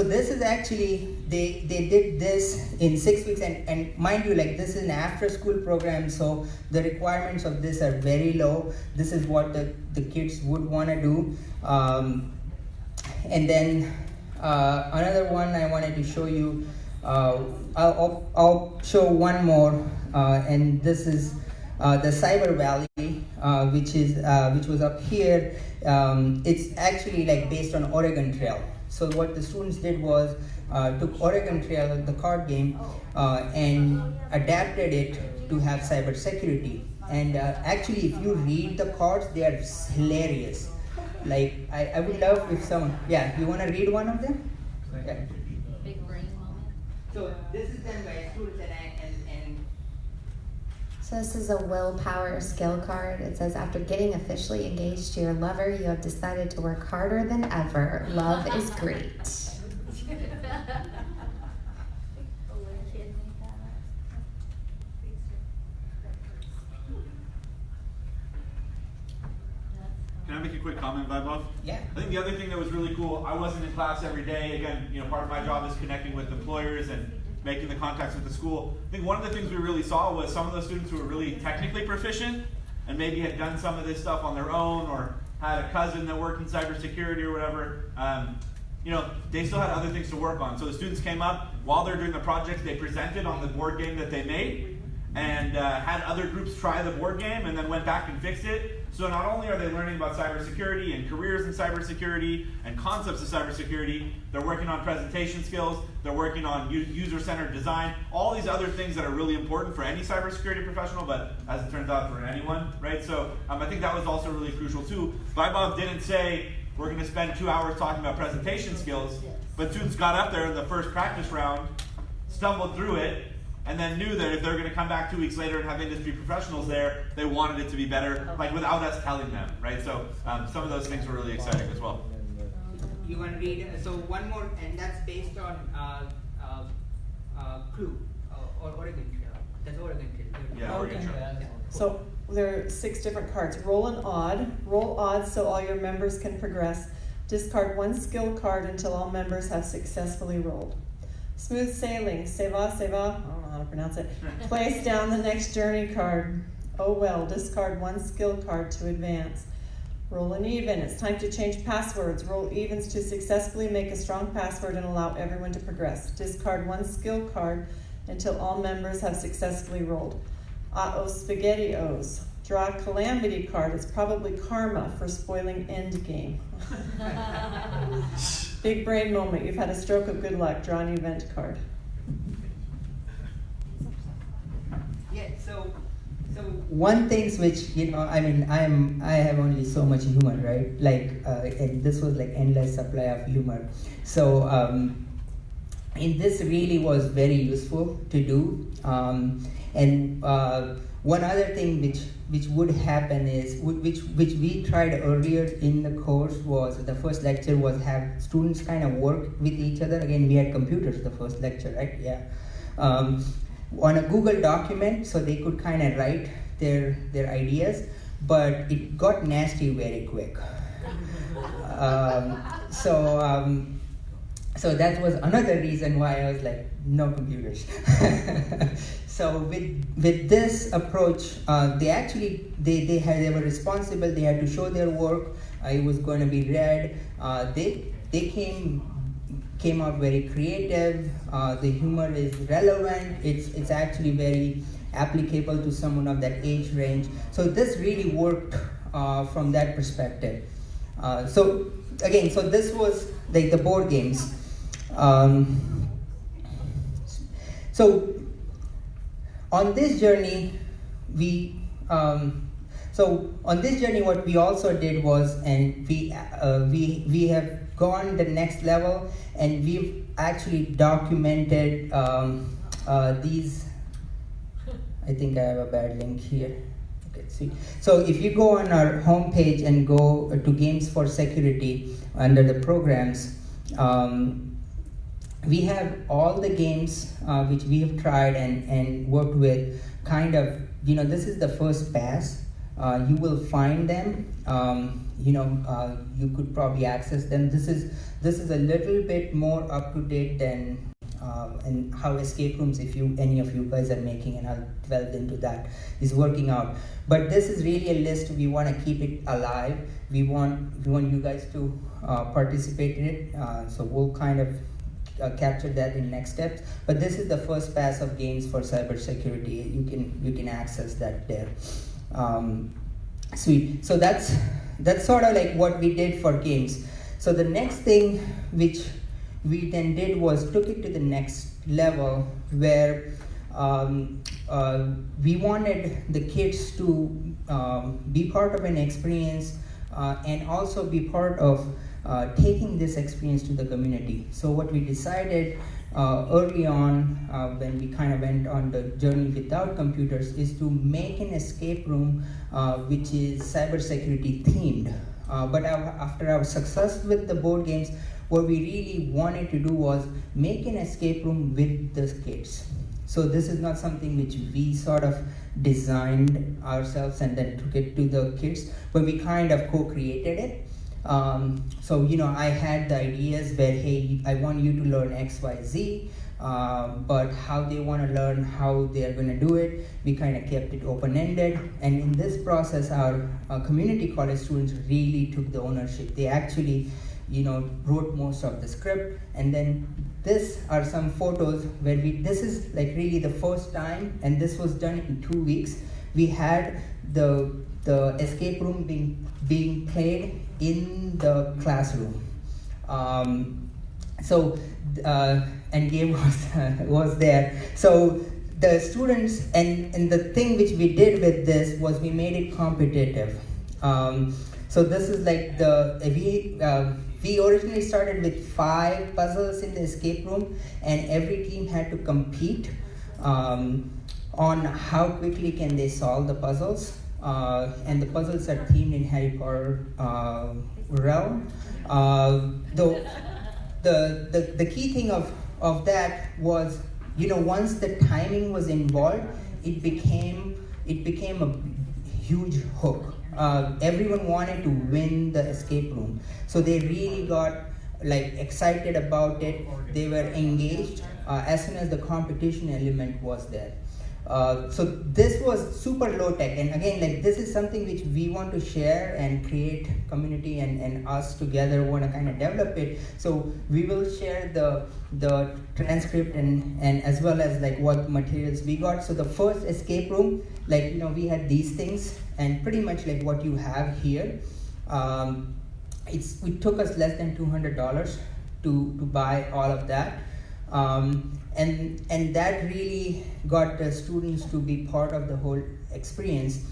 this is actually, they did this in 6 weeks, and mind you, like, this is an after school program, so the requirements of this are very low. This is what the kids would want to do. And then another one I wanted to show you, I'll show one more, and this is the Cyber Valley, which was up here. It's actually like based on Oregon Trail. So what the students did was took Oregon Trail, the card game, and adapted it to have cybersecurity. And actually, if you read the cards, they are hilarious. Like, I would love if someone, yeah, you want to read one of them? Yeah. Big brain moment. So this is done by students, and So this is a willpower skill card. It says, after getting officially engaged to your lover, you have decided to work harder than ever. Love is great. Can I make a quick comment, Vaibhav? Yeah. I think the other thing that was really cool, I wasn't in class every day. Again, part of my job is connecting with employers and making the contacts with the school. I think one of the things we really saw was some of those students who were really technically proficient and maybe had done some of this stuff on their own or had a cousin that worked in cybersecurity or whatever. They still had other things to work on. So the students came up, while they're doing the project, they presented on the board game that they made and had other groups try the board game and then went back and fixed it. So not only are they learning about cybersecurity and careers in cybersecurity and concepts of cybersecurity, they're working on presentation skills, they're working on user-centered design, all these other things that are really important for any cybersecurity professional, but as it turns out, for anyone, right? So I think that was also really crucial too. Vaibhav didn't say, we're gonna spend 2 hours talking about presentation skills, but students got up there in the first practice round, stumbled through it, and then knew that if they're going to come back 2 weeks later and have industry professionals there, they wanted it to be better, like without us telling them, right? So some of those things were really exciting as well. you want to read? So one more, and that's based on Clue or Oregon Trail. That's Oregon Trail. Yeah, Oregon Trail. Yeah. So there are 6 different cards. Roll an odd. Roll odd so all your members can progress. Discard 1 skill card until all members have successfully rolled. Smooth sailing. Seva. I don't know how to pronounce it. Place down the next journey card. Oh well. Discard 1 skill card to advance. Roll an even. It's time to change passwords. Roll evens to successfully make a strong password and allow everyone to progress. Discard 1 skill card until all members have successfully rolled. Uh-oh, SpaghettiOs. Draw a calamity card. It's probably karma for spoiling endgame. Big brain moment. You've had a stroke of good luck. Draw an event card. Yeah. So one things which I have only so much humor, right? Like, and this was like endless supply of humor. So and this really was very useful to do. And one other thing which would happen is, which we tried earlier in the course, was the first lecture was have students kind of work with each other. Again, we had computers the first lecture, right? Yeah. On a Google document, so they could kind of write their ideas, but it got nasty very quick. So that was another reason why I was like, no computers. So with this approach, they were responsible. They had to show their work. It was going to be read. They came out very creative. The humor is relevant. It's actually very applicable to someone of that age range. So this really worked from that perspective. So this was like the board games. So on this journey, what we also did was, and we have gone the next level, and we've actually documented these. I think I have a bad link here. Okay, see. So if you go on our homepage and go to Games for Security under the programs, we have all the games which we have tried and worked with. Kind of, this is the first pass. You will find them. You could probably access them. This is a little bit more up to date than and how escape rooms, if any of you guys are making, and I'll delve into that, is working out. But this is really a list. We want to keep it alive. We want you guys to participate in it. So we'll kind of capture that in next steps. But this is the first pass of games for cybersecurity. You can access that there. Sweet. So that's sort of like what we did for games. So the next thing which we then did was took it to the next level, where we wanted the kids to be part of an experience and also be part of taking this experience to the community. So what we decided early on, when we kind of went on the journey without computers, is to make an escape room which is cybersecurity themed. But after our success with the board games, what we really wanted to do was make an escape room with the kids. So this is not something which we sort of designed ourselves and then took it to the kids, but we kind of co-created it. So I had the ideas where, hey, I want you to learn X, Y, Z, but how they want to learn, how they are going to do it, we kind of kept it open-ended. And in this process, our community college students really took the ownership. They actually wrote most of the script. And then this are some photos where this is like really the first time, and this was done in 2 weeks. We had the escape room being played in the classroom. And Gabe was there. So the students, and the thing which we did with this was we made it competitive. So this is like we originally started with 5 puzzles in the escape room, and every team had to compete on how quickly can they solve the puzzles. And the puzzles are themed in Harry Potter realm. Though the key thing of that was, once the timing was involved, it became a huge hook. Everyone wanted to win the escape room, so they really got excited about it. They were engaged as soon as the competition element was there. So this was super low tech, and again, this is something which we want to share and create community, and us together want to kind of develop it. So we will share the transcript and as well as what materials we got. So the first escape room, we had these things, and pretty much what you have here. It took us less than $200 to buy all of that. And that really got the students to be part of the whole experience.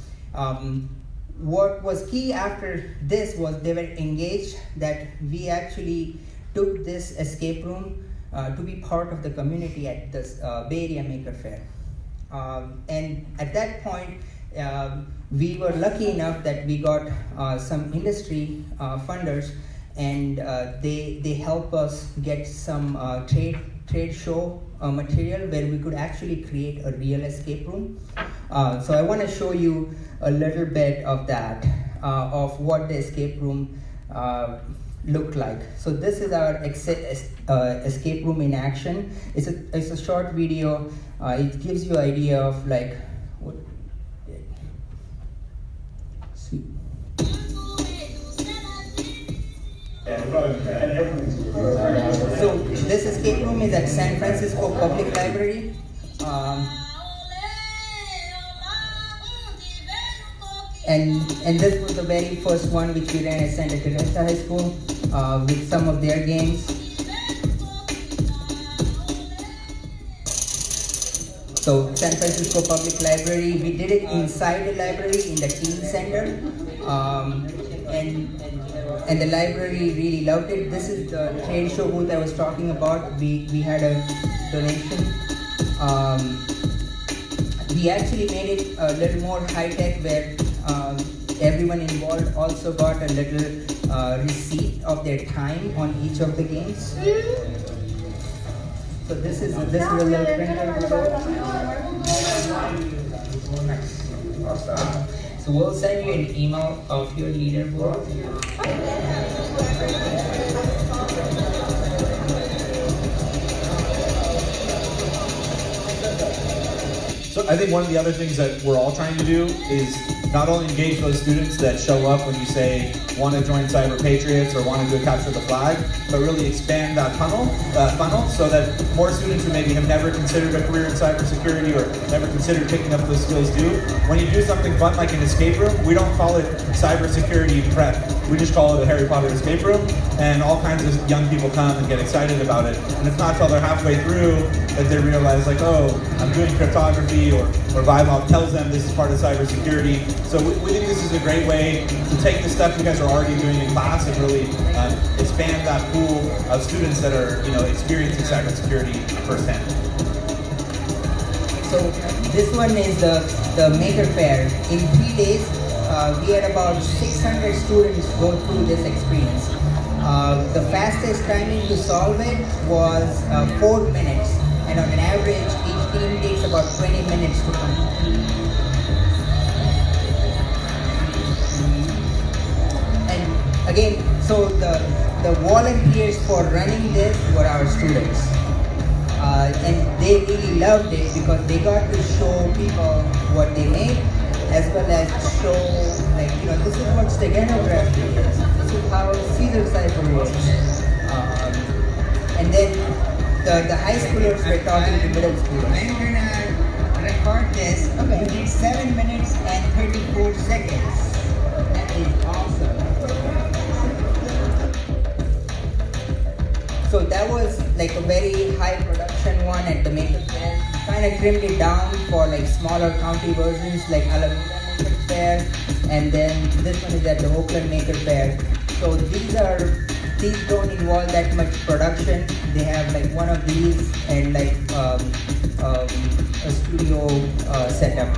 What was key after this was they were engaged, that we actually took this escape room to be part of the community at this Bay Area Maker Faire. And at that point, we were lucky enough that we got some industry funders, and they helped us get some trade show material where we could actually create a real escape room. So I want to show you a little bit of that, of what the escape room looked like. So this is our escape room in action. It's a short video. It gives you an idea of what. Sweet. So this escape room is at San Francisco Public Library. And this was the very first one which we ran at Santa Teresa High School with some of their games. So San Francisco Public Library, we did it inside the library in the teen center. And the library really loved it. This is the trade show booth I was talking about. We had a donation. We actually made it a little more high-tech, where everyone involved also got a little receipt of their time on each of the games. So this is a little printer. So we'll send you an email of your leaderboard. So I think one of the other things that we're all trying to do is not only engage those students that show up when you say want to join Cyber Patriots or want to go capture the flag, but really expand that funnel so that more students who maybe have never considered a career in cybersecurity or never considered picking up those skills do. When you do something fun like an escape room, we don't call it cybersecurity prep. We just call it a Harry Potter escape room, and all kinds of young people come and get excited about it. And it's not until they're halfway through that they realize, like, oh, I'm doing cryptography, or Vylov tells them this is part of cybersecurity. So we think this is a great way to take the stuff you guys are already doing in class and really expand that pool of students that are, experiencing cybersecurity firsthand. So this one is the Maker Faire. In 3 days, we had about 600 students go through this experience. The fastest timing to solve it was 4 minutes, and on an average, each team takes about 20 minutes to complete. And again, so the volunteers for running this were our students. And they really loved it because they got to show people what they made, as well as show, this is what steganography is, this is how Caesar cipher works. And then the high schoolers were talking to middle schoolers. I'm gonna record this. Okay. You did 7 minutes and 34 seconds. That is awesome. So that was like a very high production one at the Maker Faire. We kind of trimmed it down for like smaller county versions like Alameda Maker Faire, and then this one is at the Oakland Maker Faire. So these don't involve that much production. They have like one of these and like a studio setup.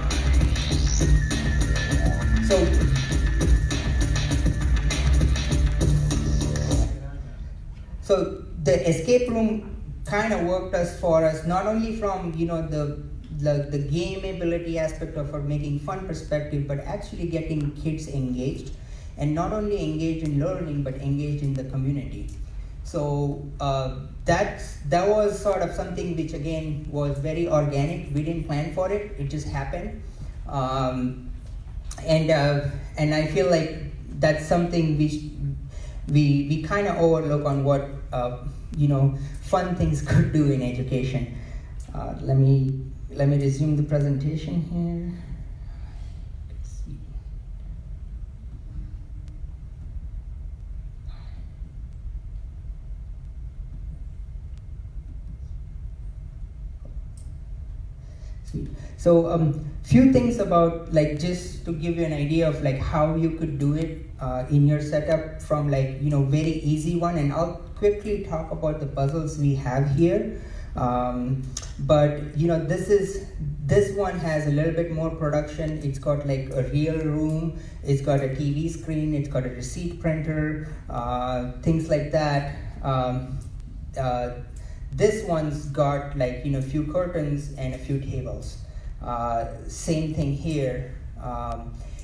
So the escape room kind of worked for us, not only from the gameability aspect of making fun perspective, but actually getting kids engaged, and not only engaged in learning, but engaged in the community. So that was sort of something which again was very organic. We didn't plan for it; it just happened, and I feel like that's something which we kind of overlook on what fun things could do in education. Let me resume the presentation here. Sweet. So few things about just to give you an idea of how you could do it in your setup from very easy one, and I'll quickly talk about the puzzles we have here. But this one has a little bit more production. It's got a real room, it's got a TV screen, it's got a receipt printer, things like that. This one's got few curtains and a few tables. Same thing here.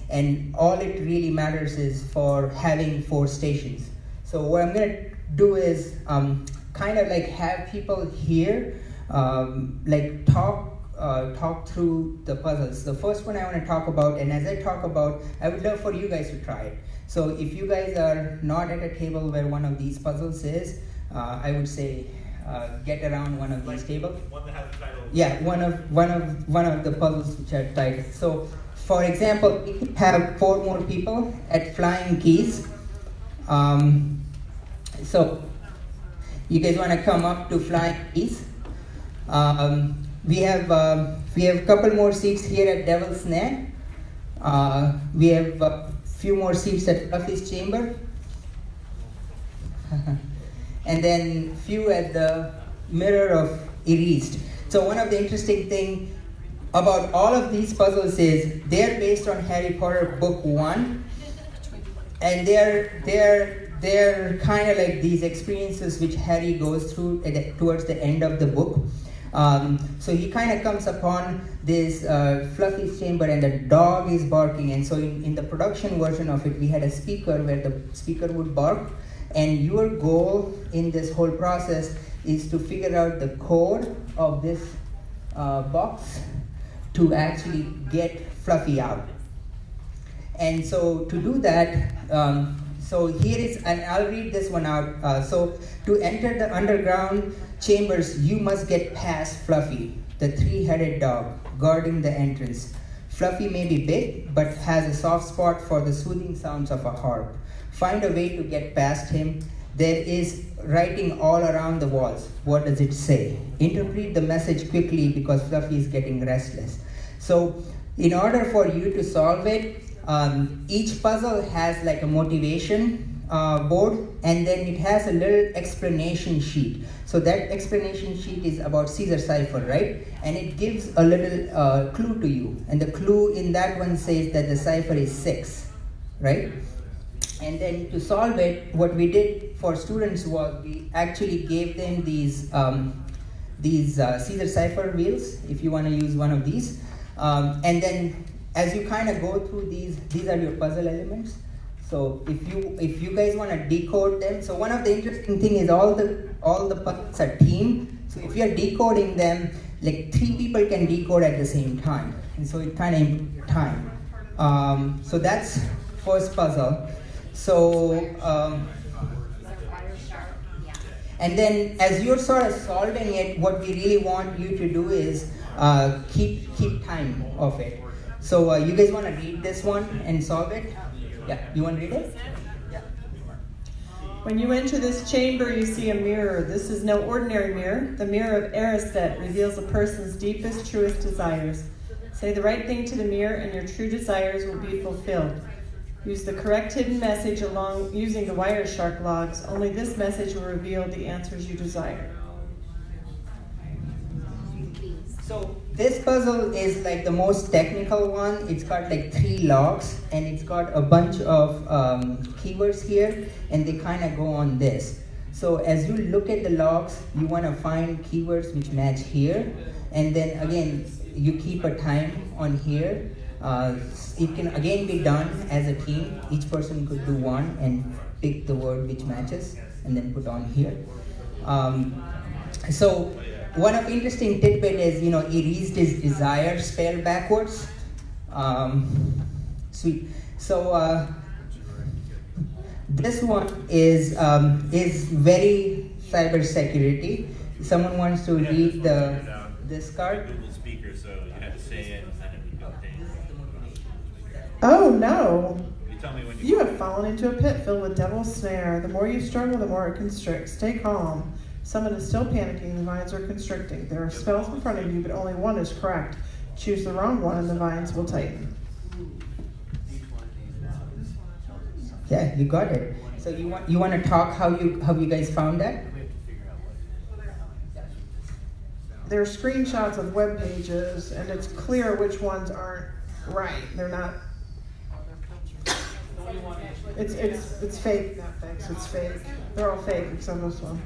And all it really matters is for having 4 stations. So what I'm gonna do is kind of have people here talk through the puzzles. The first one I want to talk about, and as I talk about, I would love for you guys to try it. So if you guys are not at a table where one of these puzzles is, I would say get around one of these tables. One that has a title. Yeah, one of the puzzles which are titled. So for example, we could have 4 more people at Flying Keys. So you guys want to come up to Flying Keys? We have a couple more seats here at Devil's Net. We have a few more seats at Fluffy's Chamber, and then few at the Mirror of Erased. So one of the interesting thing about all of these puzzles is they're based on Harry Potter book 1, and they're they're kind of like these experiences which Harry goes through towards the end of the book. So he kind of comes upon this Fluffy's chamber, and the dog is barking. And so in the production version of it, we had a speaker where the speaker would bark. And your goal in this whole process is to figure out the code of this box to actually get Fluffy out. And so to do that, so here is, and I'll read this one out. So to enter the underground chambers, you must get past Fluffy, the three-headed dog guarding the entrance. Fluffy may be big, but has a soft spot for the soothing sounds of a harp. Find a way to get past him. There is writing all around the walls. What does it say? Interpret the message quickly because Fluffy is getting restless. So in order for you to solve it, each puzzle has like a motivation board, and then it has a little explanation sheet. So that explanation sheet is about Caesar cipher, right? And it gives a little clue to you. And the clue in that one says that the cipher is 6, right? And then to solve it, what we did for students was we actually gave them these Caesar cipher wheels, if you want to use one of these. And then as you kind of go through these are your puzzle elements. So if you guys want to decode them, so one of the interesting thing is all the puzzles are teamed. So if you're decoding them, like 3 people can decode at the same time, and so it kind of improves time. So that's first puzzle. So and then as you're sort of solving it, what we really want you to do is keep time of it. So you guys want to read this one and solve it? Yeah, you want to read it? Yeah. When you enter this chamber, you see a mirror. This is no ordinary mirror. The mirror of Erised reveals a person's deepest, truest desires. Say the right thing to the mirror, and your true desires will be fulfilled. Use the correct hidden message along using the Wireshark logs. Only this message will reveal the answers you desire. So this puzzle is like the most technical one. It's got like 3 logs, and it's got a bunch of keywords here, and they kind of go on this. So as you look at the logs, you want to find keywords which match here, and then again you keep a time on here. It can again be done as a team. Each person could do one and pick the word which matches and then put on here. So one of interesting tidbit is, erased his desire spelled backwards. Sweet. So this one is very cyber security. Someone wants to read this card. Google speaker, so you have to say it and then it would go thing. Oh no! You tell me when You have fallen into a pit filled with devil's snare. The more you struggle, the more it constricts. Stay calm. Someone is still panicking. The vines are constricting. There are spells in front of you, but only one is correct. Choose the wrong one, and the vines will tighten. Yeah, you got it. So you want to talk how you guys found that? There are screenshots of web pages, and it's clear which ones aren't right. They're not. It's fake, not fake. It's fake. They're all fake except this one.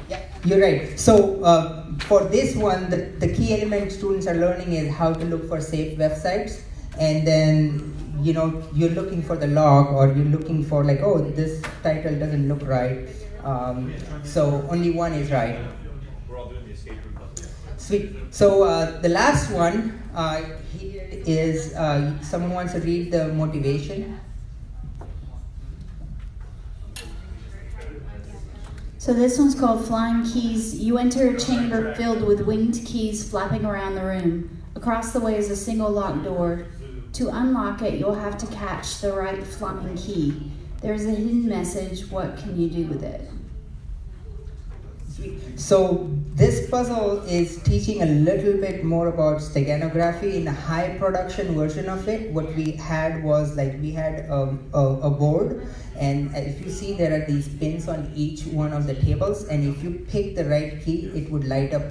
Yeah, you're right. So for this one, the key element students are learning is how to look for safe websites, and then you're looking for the log, or you're looking for like, oh, this title doesn't look right. So only one is right. We're all doing the escape room puzzle. Sweet. So the last one here is someone wants to read the motivation. So this one's called Flying Keys. You enter a chamber filled with winged keys flapping around the room. Across the way is a single locked door. To unlock it, you'll have to catch the right flying key. There's a hidden message. What can you do with it? So this puzzle is teaching a little bit more about steganography. In a high production version of it, what we had was like we had a board, and if you see there are these pins on each one of the tables, and if you pick the right key, it would light up.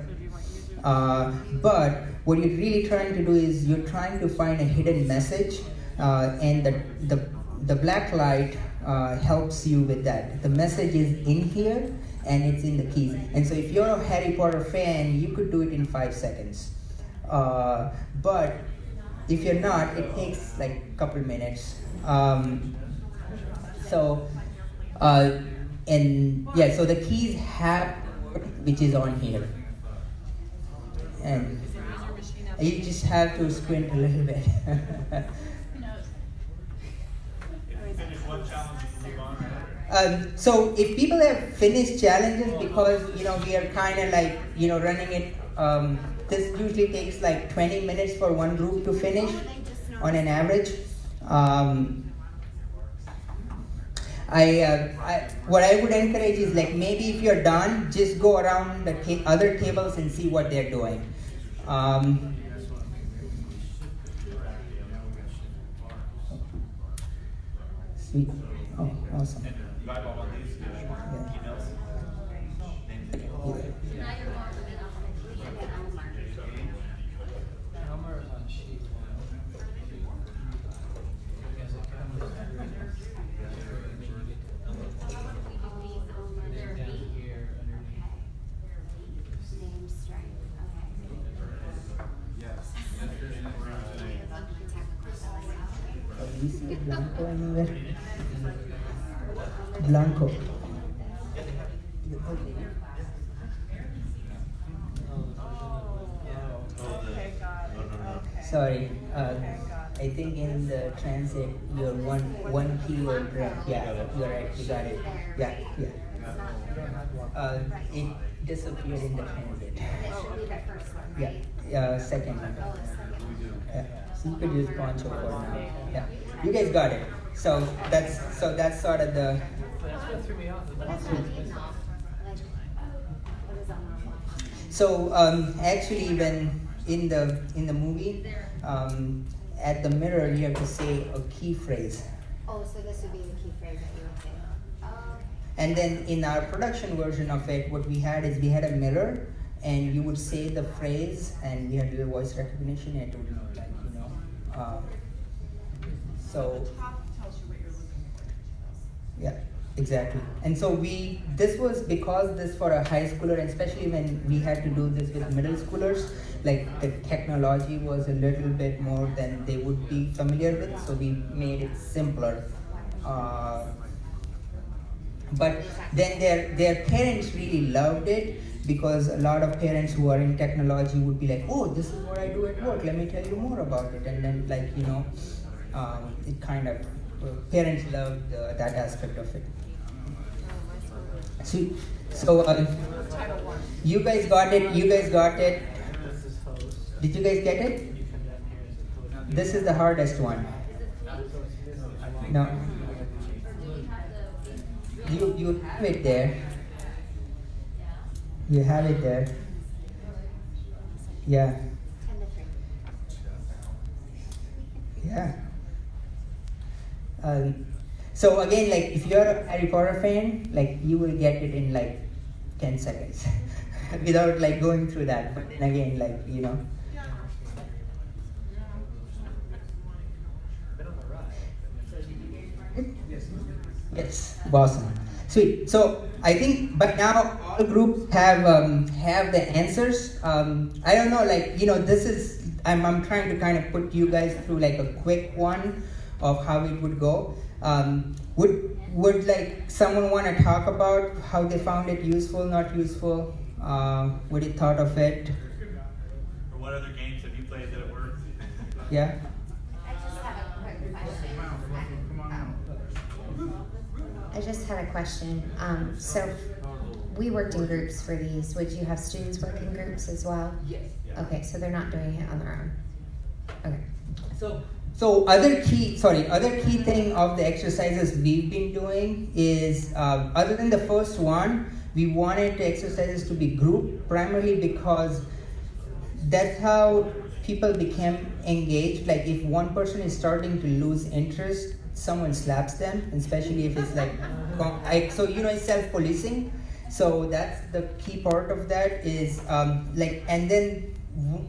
But what you're really trying to do is you're trying to find a hidden message, and the black light helps you with that. The message is in here and it's in the keys. And so if you're a Harry Potter fan, you could do it in 5 seconds. But if you're not, it takes like a couple minutes. So the keys have, which is on here. And you just have to squint a little bit. So if people have finished challenges, because we are kind of like running it, this usually takes like 20 minutes for one group to finish on an average. What I would encourage is, like, maybe if you're done, just go around the other tables and see what they're doing. Sweet. Oh, awesome. Do you see Blanco anywhere? Blanco. Sorry, I think in the transit you're one key or yeah, you're right, you got it. Yeah. It disappeared in the transit. Yeah, second one. Yeah. So you could use Poncho for now. Yeah, you guys got it. So that's sort of the. So actually, when in the movie, at the mirror you have to say a key phrase. Oh, so this would be the key phrase that you would say. Oh. And then in our production version of it, what we had is we had a mirror, and you would say the phrase, and we had to do voice recognition, and it would like so. Yeah, exactly. And so this was because this for a high schooler, and especially when we had to do this with middle schoolers, like the technology was a little bit more than they would be familiar with, so we made it simpler. But then their parents really loved it, because a lot of parents who are in technology would be like, oh, this is what I do at work, let me tell you more about it. And then it kind of, parents loved that aspect of it. So you guys got it. Did you guys get it? This is the hardest one. No. You have it there. You have it there. Yeah. Yeah. So again, like if you're a Harry Potter fan, like you will get it in like 10 seconds without like going through that. But then again, like Yes, awesome, sweet. So I think by now all groups have the answers. I don't know, like this is I'm trying to kind of put you guys through like a quick one of how it would go. Would like someone want to talk about how they found it useful, not useful? What you thought of it? Or what other games have you played that have worked? Yeah. I just had a question. So we worked in groups for these. Would you have students work in groups as well? Yes. Okay, so they're not doing it on their own. Okay. So other key thing of the exercises we've been doing is, other than the first one, we wanted the exercises to be group, primarily because that's how people became engaged. Like if one person is starting to lose interest, someone slaps them, especially if it's like, it's self-policing. So that's the key part of that is and then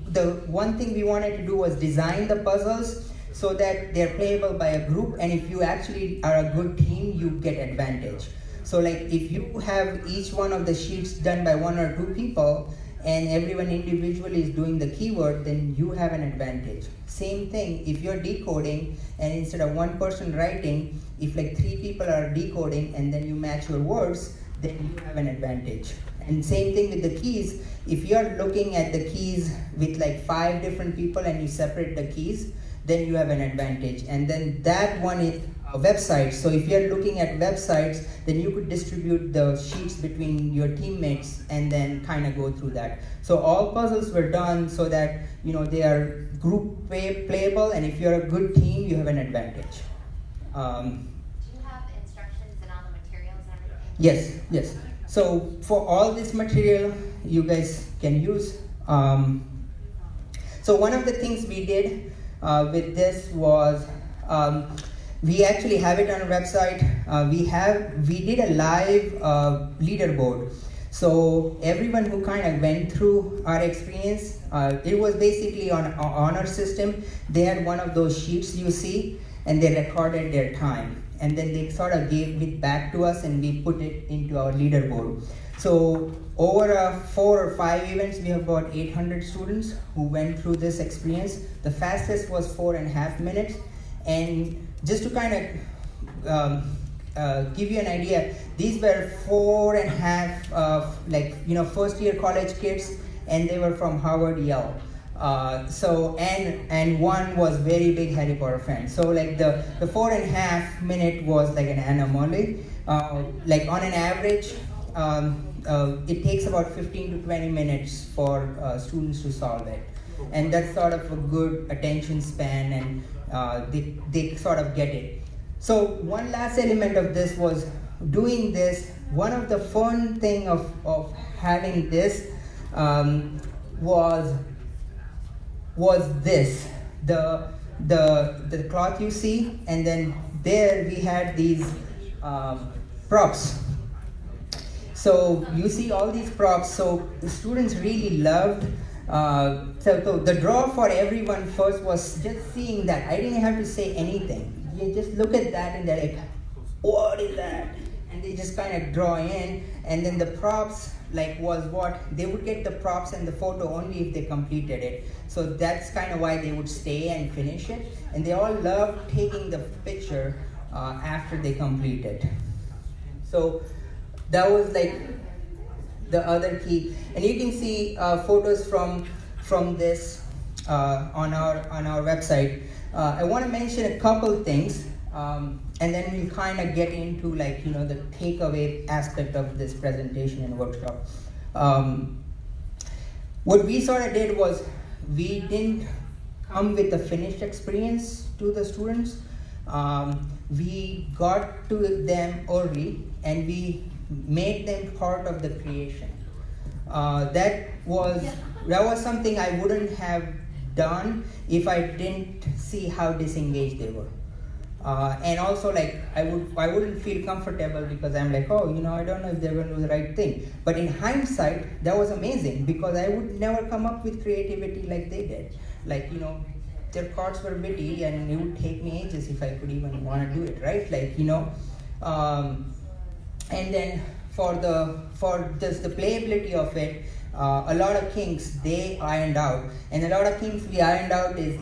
the one thing we wanted to do was design the puzzles so that they're playable by a group, and if you actually are a good team, you get advantage. So like if you have each one of the sheets done by 1 or 2 people, and everyone individually is doing the keyword, then you have an advantage. Same thing, if you're decoding, and instead of 1 person writing, if like 3 people are decoding and then you match your words, then you have an advantage. And same thing with the keys. If you're looking at the keys with like 5 different people and you separate the keys, then you have an advantage. And then that one is a website. So if you're looking at websites, then you could distribute the sheets between your teammates and then kind of go through that. So all puzzles were done so that they are group playable, and if you're a good team, you have an advantage. Do you have instructions and all the materials and everything? Yes. So for all this material, you guys can use. So one of the things we did with this was we actually have it on our website. We did a live leaderboard. So everyone who kind of went through our experience, it was basically on an honor system. They had one of those sheets you see, and they recorded their time. And then they sort of gave it back to us, and we put it into our leaderboard. So over 4 or 5 events, we have about 800 students who went through this experience. The fastest was 4.5 minutes. And just to kind of give you an idea, these were 4.5 first year college kids, and they were from Harvard, Yale. And one was very big Harry Potter fan. So like the 4.5 minute was like an anomaly. Like on an average, it takes about 15 to 20 minutes for students to solve it. And that's sort of a good attention span, and they sort of get it. So one last element of this was doing this. One of the fun thing of having this was this, the cloth you see, and then there we had these props. So you see all these props, so the students really loved. So the draw for everyone first was just seeing that. I didn't have to say anything. You just look at that and they're like, what is that? And they just kind of draw in, and then the props was what they would get the props and the photo only if they completed it. So that's kind of why they would stay and finish it, and they all loved taking the picture after they complete it. So that was like the other key, and you can see photos from this on our website. I want to mention a couple things, and then we'll kind of get into the takeaway aspect of this presentation and workshop. What we sort of did was we didn't come with a finished experience to the students. We got to them early, and we made them part of the creation. That was something I wouldn't have done if I didn't see how disengaged they were. And also I wouldn't feel comfortable because I'm like, I don't know if they're going to do the right thing. But in hindsight, that was amazing because I would never come up with creativity like they did. Their cards were witty, and it would take me ages if I could even want to do it, right? And then for just the playability of it, a lot of kinks they ironed out, and a lot of kinks we ironed out is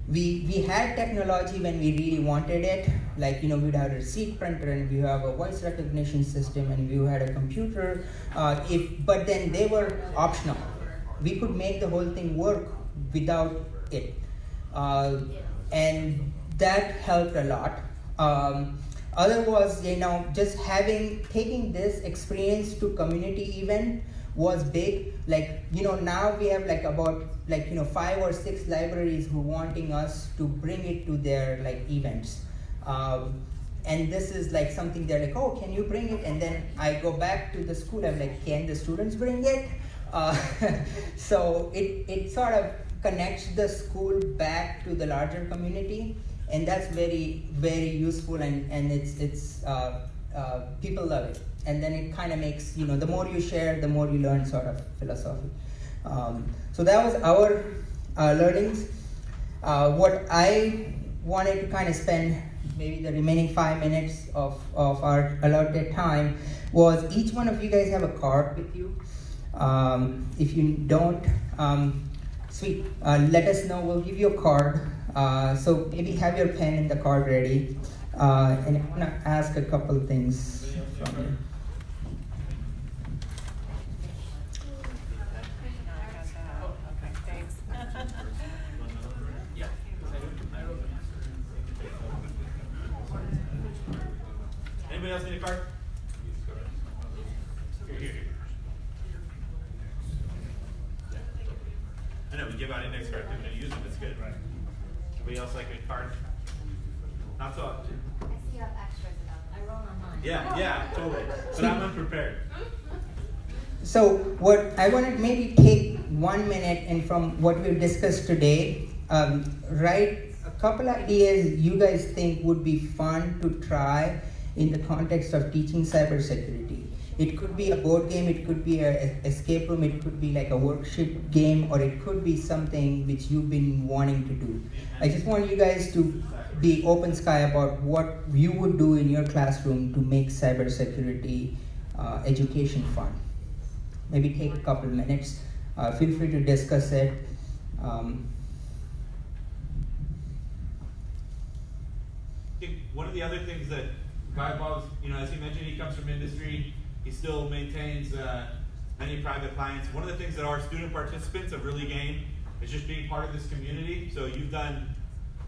we had technology when we really wanted it. We'd have a receipt printer, and we have a voice recognition system, and we had a computer. But then they were optional. We could make the whole thing work without it, and that helped a lot. Other was, just taking this experience to community event was big. Now we have about 5 or 6 libraries who wanting us to bring it to their events. And this is something they're like, oh, can you bring it? And then I go back to the school, I'm like, can the students bring it? So it sort of connects the school back to the larger community. And that's very, very useful, and it's people love it. And then it kind of makes, the more you share, the more you learn sort of philosophy. So that was our learnings. What I wanted to kind of spend maybe the remaining 5 minutes of our allotted time was each one of you guys have a card with you. If you don't, sweet, let us know, we'll give you a card. So maybe have your pen and the card ready. And I want to ask a couple of things from you. Anybody else need a card? Here. I know, we give out index cards, we're going to use them, it's good, right? Anybody else like a card? Not so. I see you have extras about. I roll on mine. Yeah, totally. But I'm unprepared. So what I want to maybe take 1 minute and from what we've discussed today, write a couple ideas you guys think would be fun to try in the context of teaching cybersecurity. It could be a board game, it could be an escape room, it could be like a worksheet game, or it could be something which you've been wanting to do. I just want you guys to be open sky about what you would do in your classroom to make cybersecurity education fun. Maybe take a couple minutes. Feel free to discuss it. I think one of the other things that Guy Boggs, as he mentioned, he comes from industry. He still maintains many private clients. One of the things that our student participants have really gained is just being part of this community. So you've done,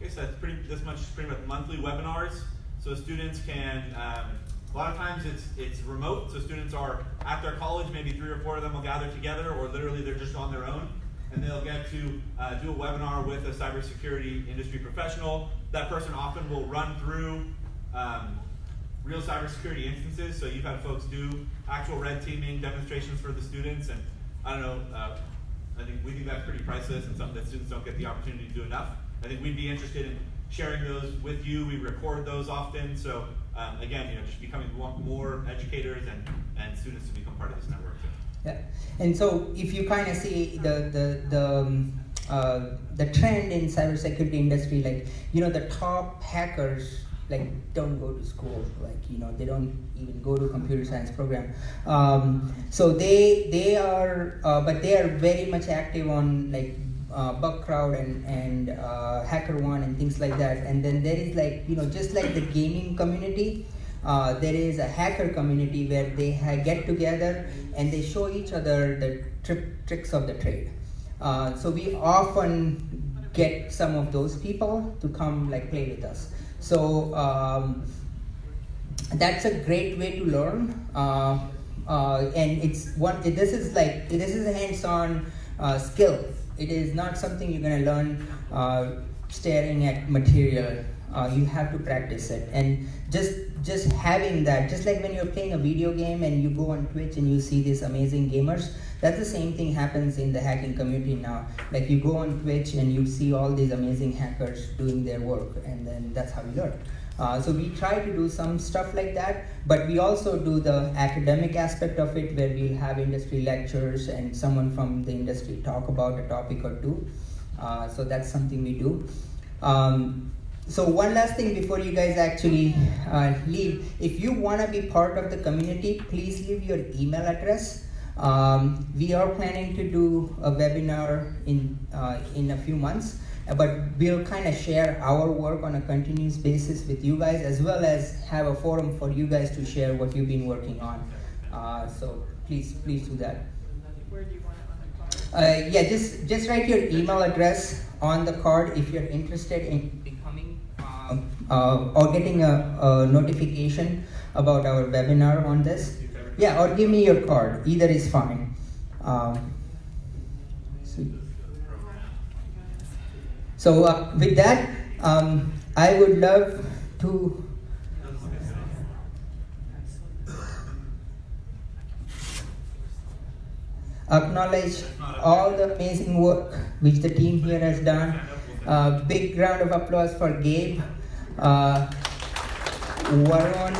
I guess that's pretty much monthly webinars. So students can, a lot of times it's remote. So students are at their college, maybe 3 or 4 of them will gather together, or literally they're just on their own. And they'll get to do a webinar with a cybersecurity industry professional. That person often will run through real cybersecurity instances. So you've had folks do actual red teaming demonstrations for the students, and I don't know, we think that's pretty priceless and something that students don't get the opportunity to do enough. I think we'd be interested in sharing those with you. We record those often. So again, just becoming more educators and students to become part of this network. Yeah, and so if you kind of see the trend in cybersecurity industry, like the top hackers don't go to school, they don't even go to computer science program. So they are, but they are very much active on Bugcrowd and HackerOne and things like that. And then there is just like the gaming community, there is a hacker community where they get together and they show each other the tricks of the trade. So we often get some of those people to come play with us. So that's a great way to learn, and this is a hands-on skill. It is not something you're going to learn staring at material. You have to practice it, and just having that, just like when you're playing a video game and you go on Twitch and you see these amazing gamers, that's the same thing happens in the hacking community now. You go on Twitch and you see all these amazing hackers doing their work, and then that's how you learn. So we try to do some stuff like that, but we also do the academic aspect of it, where we'll have industry lectures and someone from the industry talk about a topic or two. So that's something we do. So one last thing before you guys actually leave, if you want to be part of the community, please leave your email address. We are planning to do a webinar in a few months, but we'll kind of share our work on a continuous basis with you guys, as well as have a forum for you guys to share what you've been working on. So please do that. Where do you want it on the card? Yeah, just write your email address on the card if you're interested in becoming or getting a notification about our webinar on this. Yeah, or give me your card. Either is fine. So with that, I would love to acknowledge all the amazing work which the team here has done. Big round of applause for Gabe, Varun,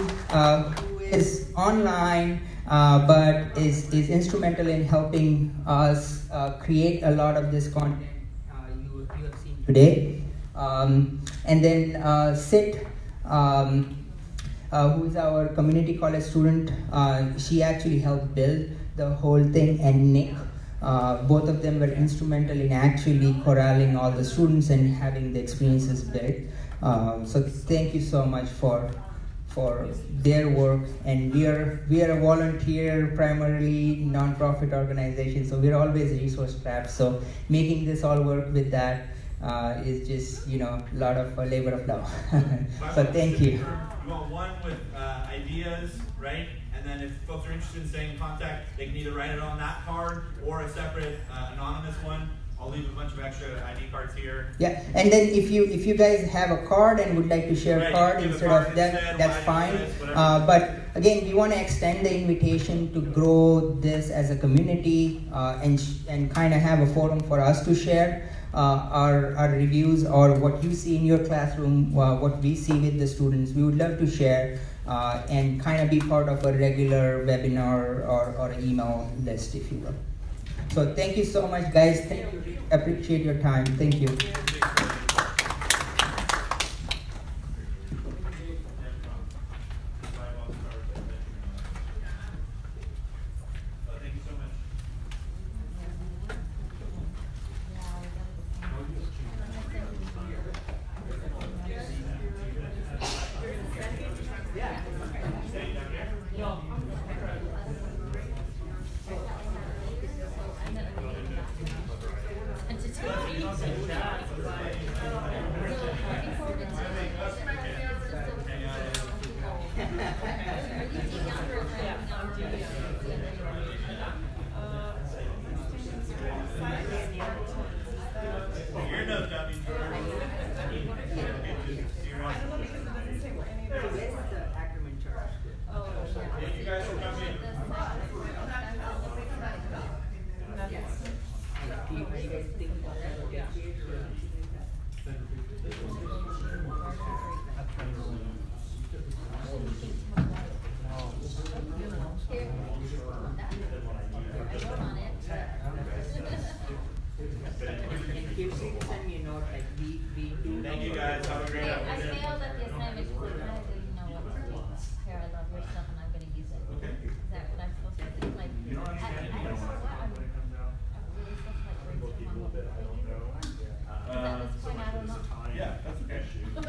who is online but is instrumental in helping us create a lot of this content. today. And then Sid, who is our community college student, she actually helped build the whole thing, and Nick, both of them were instrumental in actually corralling all the students and having the experiences built. So thank you so much for their work. And we are a volunteer, primarily non-profit organization, so we're always resource strapped. So making this all work with that is just a lot of labor of love. So thank you. We want one with ideas, right? And then if folks are interested in staying in contact, they can either write it on that card or a separate anonymous one. I'll leave a bunch of extra ID cards here. Yeah, and then if you guys have a card and would like to share a card give a instead card of that, instead, that's fine. whatever. But again, we want to extend the invitation to grow this as a community and kind of have a forum for us to share our reviews or what you see in your classroom, what we see with the students. We would love to share and kind of be part of a regular webinar or email list, if you will. So thank you so much, guys. Thank you. Appreciate your time. Thank you. Yeah.